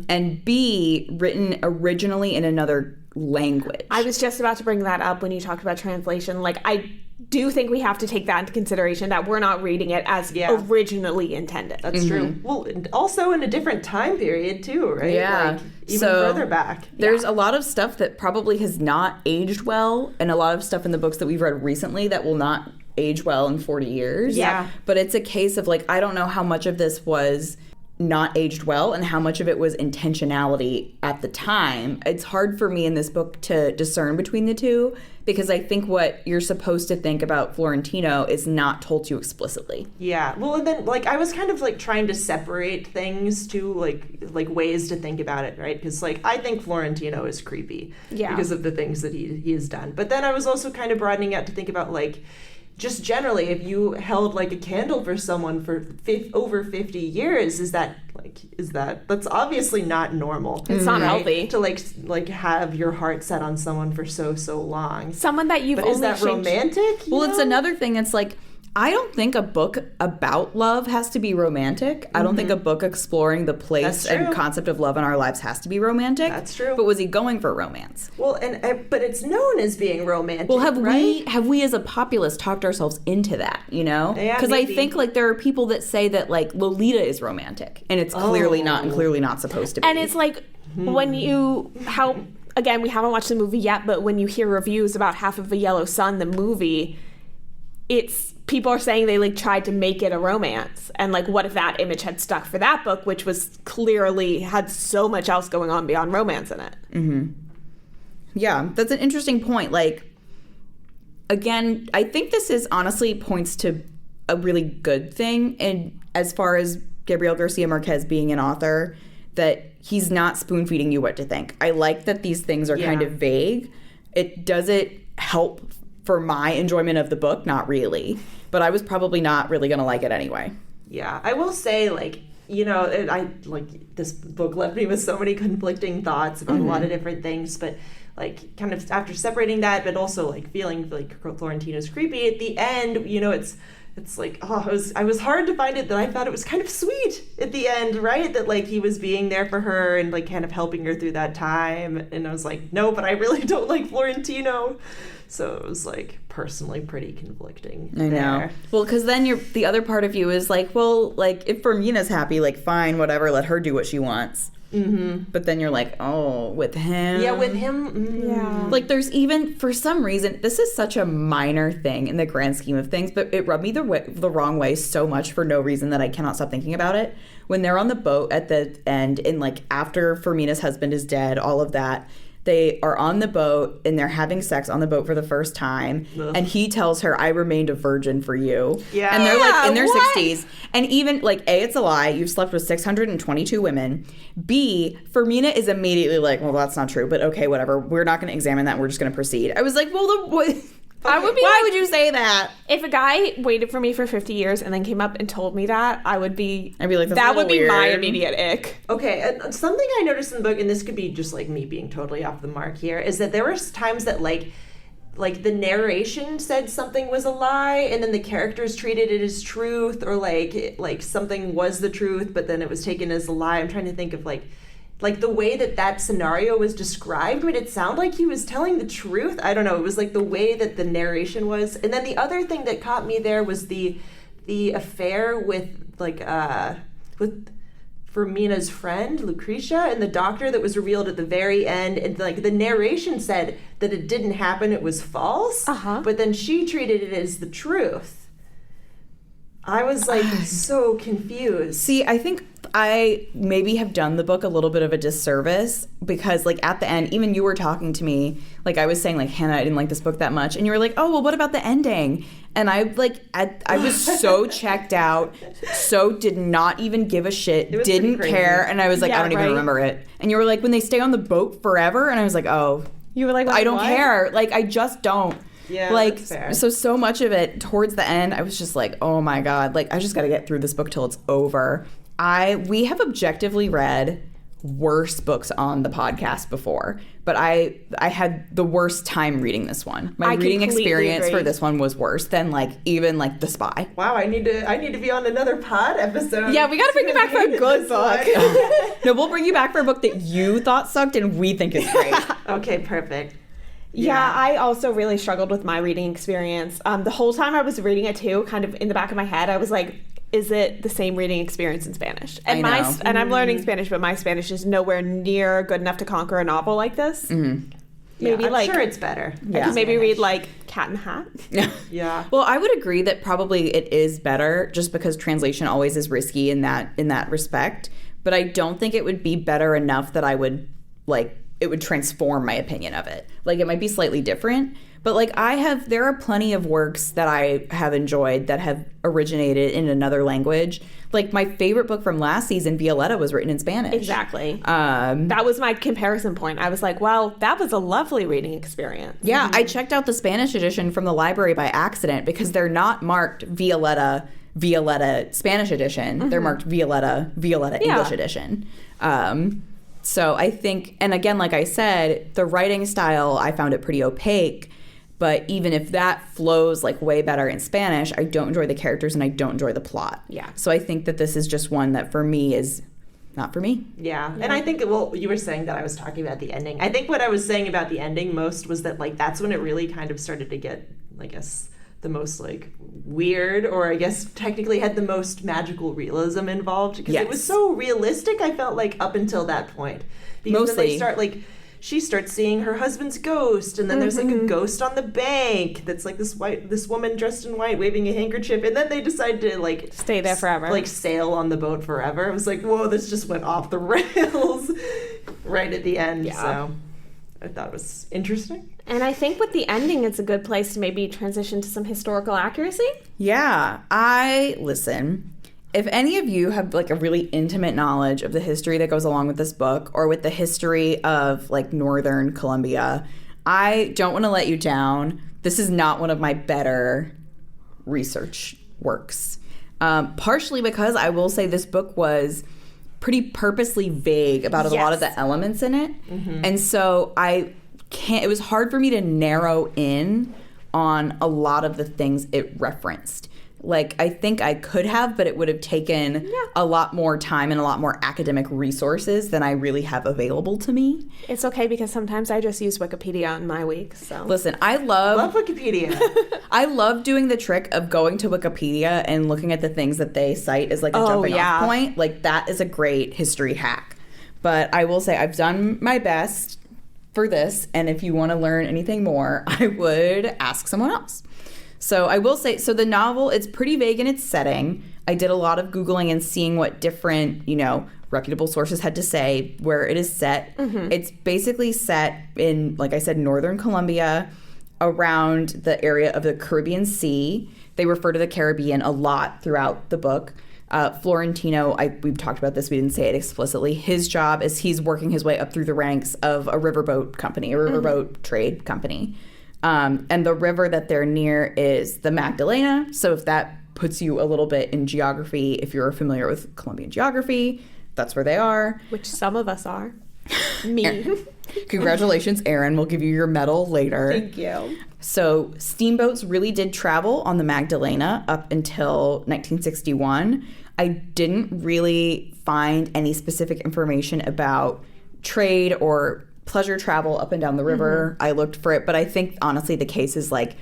and B, written originally in another language. I was just about to bring that up when you talked about translation. Like, I do think we have to take that into consideration, that we're not reading it as originally intended. That's true. Well, and also in a different time period too, right? Yeah. Like, even further back. There's a lot of stuff that probably has not aged well, and a lot of stuff in the books that we've read recently that will not age well in 40 years. Yeah. But it's a case of, like, I don't know how much of this was not aged well and how much of it was intentionality at the time. It's hard for me in this book to discern between the two, because I think what you're supposed to think about Florentino is not told to you explicitly. Yeah. Well, and then, like, I was kind of, like, trying to separate things to, like ways to think about it, right? Because, like, I think Florentino is creepy because of the things that he has done. But then I was also kind of broadening out to think about, like, just generally, if you held, like, a candle for someone for over 50 years, that's obviously not normal. It's not healthy to like have your heart set on someone for so long. Someone that you've but only is that romantic? Well, it's another thing. It's like, I don't think a book about love has to be romantic. I don't think a book exploring the place and concept of love in our lives has to be romantic. That's true. But was he going for romance? Well, but it's known as being romantic. Well, have right? we as a populace talked ourselves into that? You know, because I think, like, there are people that say that, like, Lolita is romantic, and it's clearly not, and clearly not supposed to be. And it's like when again, we haven't watched the movie yet, but when you hear reviews about Half of a Yellow Sun, the movie, it's people are saying they, like, tried to make it a romance, and, like, what if that image had stuck for that book, which was clearly had so much else going on beyond romance in it. Yeah, that's an interesting point. Like, again, I think this is honestly points to a really good thing, and as far as Gabriel García Márquez being an author, that he's not spoon feeding you what to think. I like that these things are kind of vague. Does it help for my enjoyment of the book? Not really. But I was probably not really going to like it anyway. Yeah, I will say, like, you know, this book left me with so many conflicting thoughts about a lot of different things, but, like, kind of after separating that, but also, like, feeling like Florentino's creepy at the end, you know, it's like, I was hard to find it that I thought it was kind of sweet at the end, right? That, like, he was being there for her and, like, kind of helping her through that time. And I was like, no, but I really don't like Florentino. So it was, like, personally pretty conflicting. I know. Well, because then the other part of you is like, well, like, if Fermina's happy, like, fine, whatever, let her do what she wants. But then you're like, oh, with him? Yeah, with him? Yeah. Like, there's even, for some reason, this is such a minor thing in the grand scheme of things, but it rubbed me the wrong way so much for no reason that I cannot stop thinking about it. When they're on the boat at the end, and, like, after Fermina's husband is dead, all of that, they are on the boat, and they're having sex on the boat for the first time. Ugh. And he tells her, I remained a virgin for you. Yeah. And they're, like, in their 60s. And even, like, A, it's a lie. You've slept with 622 women. B, Fermina is immediately like, well, that's not true. But okay, whatever. We're not going to examine that. We're just going to proceed. I was like, well, I would be why like, would you say that? If a guy waited for me for 50 years and then came up and told me that, I'd be like, that would be weird. my immediate ick. Okay, something I noticed in the book, and this could be just, like, me being totally off the mark here, is that there were times that, like the narration said something was a lie, and then the characters treated it as truth, or like something was the truth, but then it was taken as a lie. I'm trying to think of, like the way that scenario was described, made it sound like he was telling the truth. I don't know. It was, like, the way that the narration was. And then the other thing that caught me there was the affair with Fermina's friend, Lucretia, and the doctor that was revealed at the very end. And, like, the narration said that it didn't happen, it was false. But then she treated it as the truth. I was, like, so confused. See, I think I maybe have done the book a little bit of a disservice, because, like, at the end, even you were talking to me, like, I was saying, like, Hannah, I didn't like this book that much, and you were like, oh, well, what about the ending? And I was so checked out, so did not even give a shit, didn't care, and I was like, I don't even remember it. And you were like, when they stay on the boat forever, and I was like, oh, you were like, I don't care, like, I just don't. Yeah, like, that's fair. so much of it towards the end, I was just like, oh my God, like, I just got to get through this book till it's over. We have objectively read worse books on the podcast before, but I had the worst time reading this one. My reading experience for this one was worse than, like, even, like, The Spy. Wow, I need to be on another pod episode. Yeah, we got to bring you back for a good book. No, we'll bring you back for a book that you thought sucked and we think is great. Okay, perfect. Yeah, I also really struggled with my reading experience. The whole time I was reading it too, kind of in the back of my head, I was like, is it the same reading experience in Spanish? And and I'm learning Spanish, but my Spanish is nowhere near good enough to conquer a novel like this. Mm-hmm. Maybe I'm sure it's better. I could maybe read like Cat in the Hat. Yeah. Well, I would agree that probably it is better just because translation always is risky in that respect. But I don't think it would be better enough that I would it would transform my opinion of it. Like it might be slightly different. But like there are plenty of works that I have enjoyed that have originated in another language. Like my favorite book from last season, Violetta, was written in Spanish. Exactly. That was my comparison point. I was like, well, that was a lovely reading experience. Yeah, I checked out the Spanish edition from the library by accident because they're not marked Violetta Spanish edition. Mm-hmm. They're marked Violetta English edition. So I think, and again, like I said, the writing style, I found it pretty opaque. But even if that flows like way better in Spanish, I don't enjoy the characters and I don't enjoy the plot. Yeah. So I think that this is just one that for me is not for me. Yeah. And I think, you were saying that I was talking about the ending. I think what I was saying about the ending most was that like that's when it really kind of started to get, I guess, the most like weird, or I guess technically had the most magical realism involved, because it was so realistic, I felt like, up until that point. Because then they start like, she starts seeing her husband's ghost, and then there's like a ghost on the bank that's like this woman dressed in white waving a handkerchief, and then they decide to like stay there forever, like sail on the boat forever. I was like, whoa, this just went off the rails right at the end. Yeah. So I thought it was interesting. And I think with the ending, it's a good place to maybe transition to some historical accuracy. Yeah, listen. If any of you have like a really intimate knowledge of the history that goes along with this book, or with the history of like Northern Colombia, I don't want to let you down. This is not one of my better research works. Partially because I will say this book was pretty purposely vague about a lot of the elements in it. Mm-hmm. And so it was hard for me to narrow in on a lot of the things it referenced. Like, I think I could have, but it would have taken a lot more time and a lot more academic resources than I really have available to me. It's okay, because sometimes I just use Wikipedia on my week, so. Listen, I love Wikipedia. I love doing the trick of going to Wikipedia and looking at the things that they cite as like a jumping off point. Like, that is a great history hack. But I will say I've done my best for this, and if you want to learn anything more, I would ask someone else. So I will say, the novel, it's pretty vague in its setting. I did a lot of Googling and seeing what different, reputable sources had to say where it is set. Mm-hmm. It's basically set in, like I said, Northern Colombia, around the area of the Caribbean Sea. They refer to the Caribbean a lot throughout the book. Florentino, we've talked about this, we didn't say it explicitly. His job is he's working his way up through the ranks of a riverboat company, a riverboat trade company. And the river that they're near is the Magdalena. So if that puts you a little bit in geography, if you're familiar with Colombian geography, that's where they are. Which some of us are. Me. Congratulations, Erin. We'll give you your medal later. Thank you. So steamboats really did travel on the Magdalena up until 1961. I didn't really find any specific information about trade or pleasure travel up and down the river. Mm-hmm. I looked for it, but I think honestly the case is like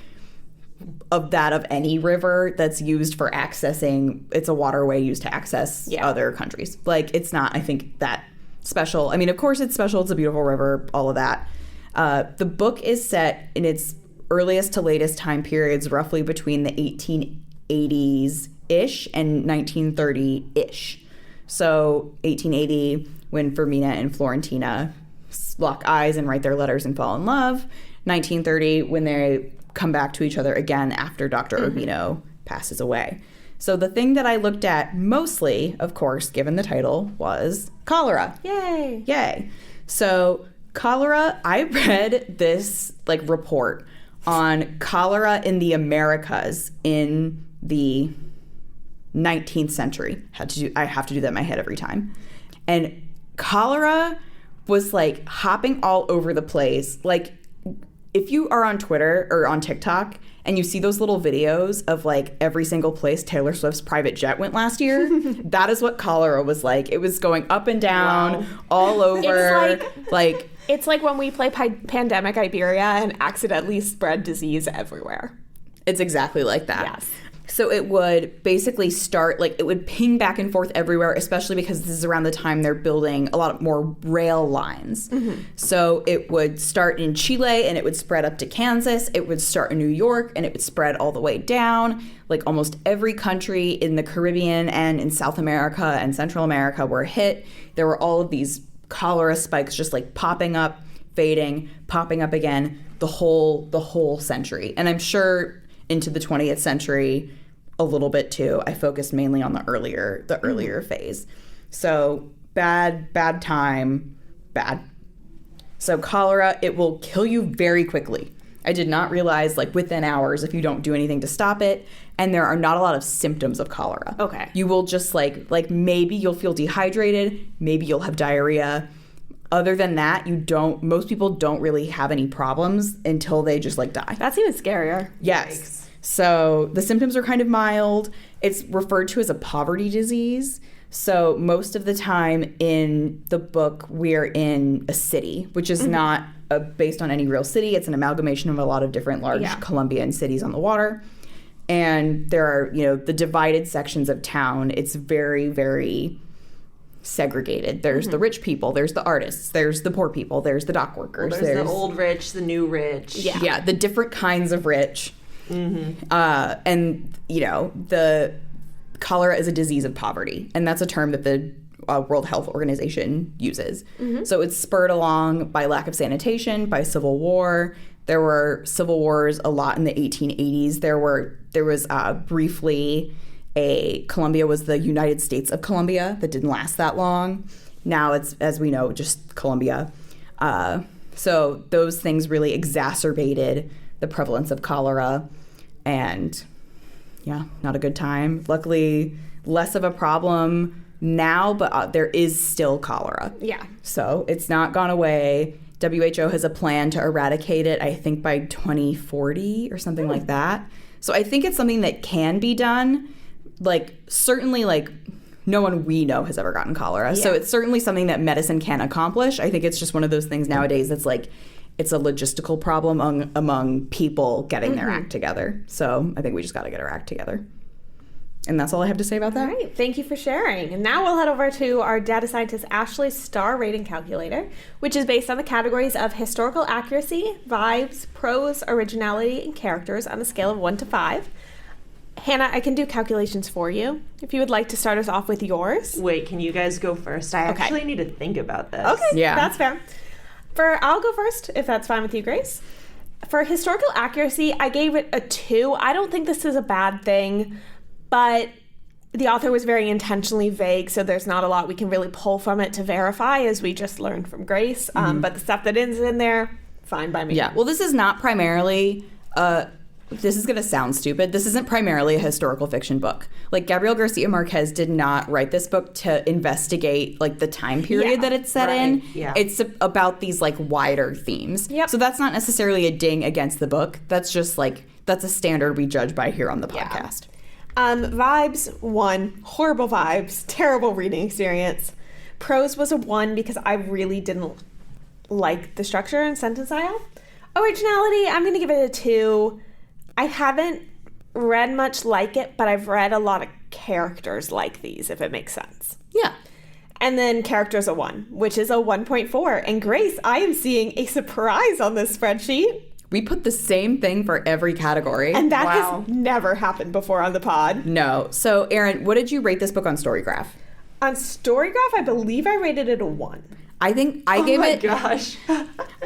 of any river that's used for accessing, it's a waterway used to access other countries. Like, it's not, I think, that special. I mean, of course it's special, it's a beautiful river, all of that. The book is set in its earliest to latest time periods, roughly between the 1880s-ish and 1930-ish. So 1880, when Fermina and Florentina lock eyes and write their letters and fall in love. 1930, when they come back to each other again after Dr. Urbino passes away. So the thing that I looked at mostly, of course, given the title, was cholera. Yay. So cholera, I read this report on cholera in the Americas in the 19th century. I have to do that in my head every time. And cholera was hopping all over the place. Like, if you are on Twitter or on TikTok and you see those little videos of every single place Taylor Swift's private jet went last year, that is what cholera was like. It was going up and down all over. It's It's like when we play Pandemic Iberia and accidentally spread disease everywhere. It's exactly like that. Yes. So it would basically start, like, it would ping back and forth everywhere, especially because this is around the time they're building a lot more rail lines. So it would start in Chile and it would spread up to Kansas. It would start in New York and it would spread all the way down. Like almost every country in the Caribbean and in South America and Central America were hit. There were all of these cholera spikes just like popping up, fading, popping up again the whole century. And I'm sure into the 20th century a little bit too. I focused mainly on the earlier phase. So bad time, bad. So cholera, it will kill you very quickly. I did not realize, like, within hours if you don't do anything to stop it. And there are not a lot of symptoms of cholera. Okay. You will just like maybe you'll feel dehydrated, maybe you'll have diarrhea. Other than that, most people don't really have any problems until they just like die. That's even scarier. Yes. Yikes. So the symptoms are kind of mild. It's referred to as a poverty disease. So most of the time in the book, we're in a city, which is not based on any real city. It's an amalgamation of a lot of different large Colombian cities on the water. And there are, the divided sections of town. It's very, very segregated. There's the rich people, there's the artists, there's the poor people, there's the dock workers. Well, there's the old rich, the new rich. Yeah, the different kinds of rich. And, the cholera is a disease of poverty. And that's a term that the World Health Organization uses. So it's spurred along by lack of sanitation, by civil war. There were civil wars a lot in the 1880s. There was briefly Colombia was the United States of Colombia. That didn't last that long. Now it's, as we know, just Colombia. So those things really exacerbated the prevalence of cholera, and not a good time. Luckily, less of a problem now, but there is still cholera. Yeah. So it's not gone away. WHO has a plan to eradicate it, I think, by 2040 or something like that. So I think it's something that can be done. Like, certainly, like, no one we know has ever gotten cholera. Yeah. So it's certainly something that medicine can accomplish. I think it's just one of those things nowadays that's like, it's a logistical problem among people getting their act together. So I think we just got to get our act together. And that's all I have to say about that. All right. Thank you for sharing. And now we'll head over to our data scientist Ashley's star rating calculator, which is based on the categories of historical accuracy, vibes, prose, originality, and characters on a scale of 1 to 5. Hannah, I can do calculations for you if you would like to start us off with yours. Wait, can you guys go first? I actually need to think about this. Okay, yeah, that's fair. I'll go first, if that's fine with you, Grace. For historical accuracy, I gave it a 2. I don't think this is a bad thing, but the author was very intentionally vague, so there's not a lot we can really pull from it to verify, as we just learned from Grace. But the stuff that is in there, fine by me. Yeah, well, this is not primarily... this is going to sound stupid. This isn't primarily a historical fiction book. Like, Gabriel García Márquez did not write this book to investigate, like, the time period that it's set in. Yeah. It's about these, like, wider themes. Yep. So that's not necessarily a ding against the book. That's just, like, that's a standard we judge by here on the podcast. Vibes, 1. Horrible vibes. Terrible reading experience. Prose was a 1 because I really didn't like the structure and sentence style. Originality, I'm going to give it a 2. I haven't read much like it, but I've read a lot of characters like these, if it makes sense. Yeah. And then characters a 1, which is a 1.4. And Grace, I am seeing a surprise on this spreadsheet. We put the same thing for every category. And that has never happened before on the pod. No. So, Erin, what did you rate this book on Storygraph? On Storygraph, I believe I rated it a 1. I think I gave it... Oh my gosh.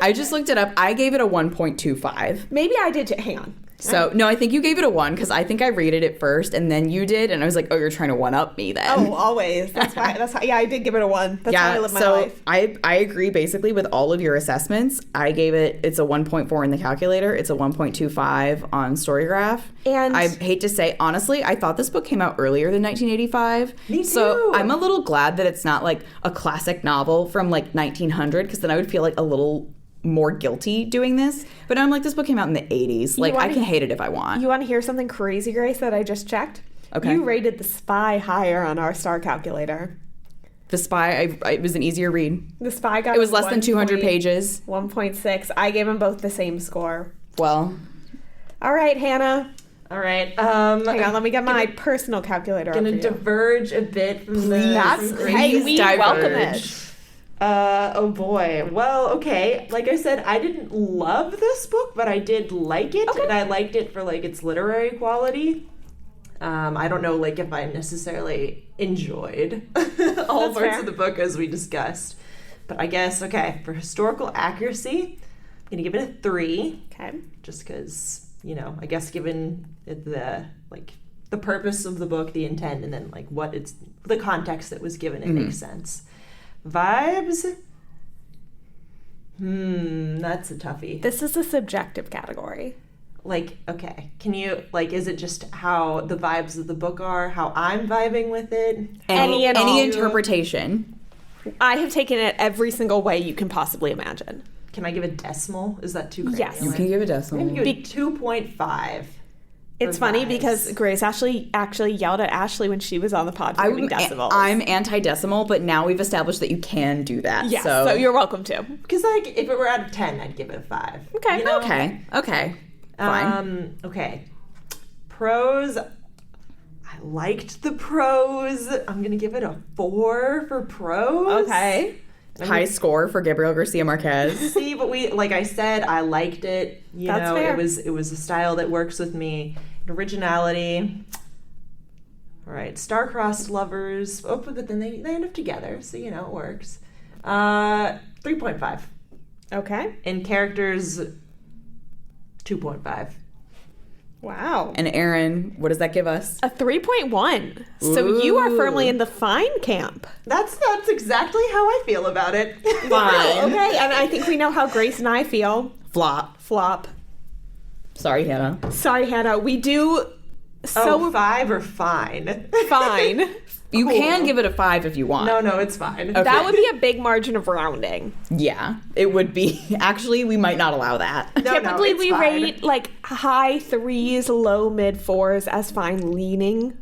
I just looked it up. I gave it a 1.25. Maybe I did too. Hang on. So, no, I think you gave it a 1 because I think I rated it first and then you did. And I was like, oh, you're trying to one-up me then. Oh, always. That's why. Yeah, I did give it a 1. That's how I live my life. I agree basically with all of your assessments. I gave it's a 1.4 in the calculator. It's a 1.25 on Storygraph. And I hate to say, honestly, I thought this book came out earlier than 1985. Me too. So I'm a little glad that it's not like a classic novel from like 1900 because then I would feel like a little more guilty doing this. But I'm like, this book came out in the 80s. Like, I can hate it if I want. You want to hear something crazy, Grace, that I just checked? Okay. You rated The Spy higher on our star calculator. The Spy, it was an easier read. The Spy got It was less than 200 pages. 1.6. I gave them both the same score. Well, All right, Hannah. All right. Hang on, let me get my personal calculator. Gonna up for you. diverge a bit from the. That's from hey, Grace's we diverge. welcome it. Oh boy. Well, okay. Like I said, I didn't love this book, but I did like it, Okay. and I liked it for like its literary quality. I don't know, like if I necessarily enjoyed all That's parts fair. of the book as we discussed, but I guess okay for historical accuracy, I'm gonna give it a 3, Okay. just because I guess given the the purpose of the book, the intent, and then like what it's the context that was given, it makes sense. Vibes. That's a toughie. This is a subjective category. Like, okay, can you is it just how the vibes of the book are, how I'm vibing with it? Any and all. any interpretation. I have taken it every single way you can possibly imagine. Can I give a decimal? Is that too granular? Yes. You can give a I'm decimal. gonna give it 2.5. It's for funny vibes. because Grace actually yelled at Ashley when she was on the pod for giving decimals. I'm anti-decimal, but now we've established that you can do that. Yes, so, so you're welcome to. Because if it were out of 10, I'd give it a 5. Okay. You know? Okay. Fine. Okay. Prose. I liked the prose. I'm gonna give it a 4 for prose. Okay. High score for Gabriel Garcia Marquez. See, but like I said, I liked it. That's fair. It was a style that works with me. Originality. All right, star-crossed lovers. Oh, but then they end up together, so it works. 3.5. Okay. And characters. 2.5. Wow. And Aaron, what does that give us? A 3.1. So you are firmly in the fine camp. That's exactly how I feel about it. Fine. Okay, and I think we know how Grace and I feel. Flop. Flop. Sorry, Hannah. Sorry, Hannah. We do so 5 or fine. fine. You Cool. can give it a 5 if you want. No, it's fine. Okay. That would be a big margin of rounding. Yeah, it would be. Actually, we might not allow that. No, Typically, it's we fine. rate like high 3s, low mid 4s as fine, leaning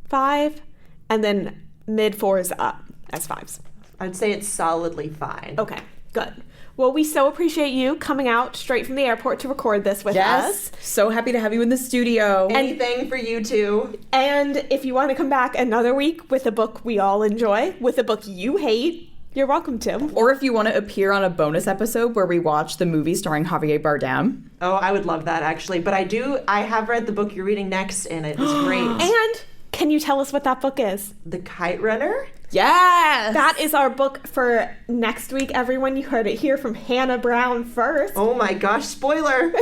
5, and then mid 4s up as 5s. I'd say it's solidly fine. Okay, good. Well, we so appreciate you coming out straight from the airport to record this with us. Yes. So happy to have you in the studio. Anything for you two. And if you want to come back another week with a book we all enjoy, with a book you hate, you're welcome to. Or if you want to appear on a bonus episode where we watch the movie starring Javier Bardem. Oh, I would love that actually. But I have read the book you're reading next, and it is great. And can you tell us what that book is? The Kite Runner. Yes! That is our book for next week, everyone. You heard it here from Hannah Brown first. Oh my gosh, spoiler.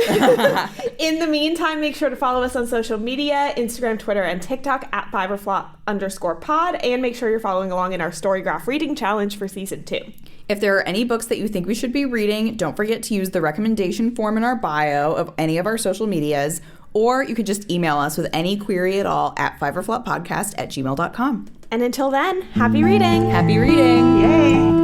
In the meantime, make sure to follow us on social media, Instagram, Twitter, and TikTok at @5orflop_pod, and make sure you're following along in our Storygraph Reading Challenge for Season 2. If there are any books that you think we should be reading, don't forget to use the recommendation form in our bio of any of our social medias, or you could just email us with any query at all at 5orfloppodcast@gmail.com. And until then, happy reading! Happy reading! Yay.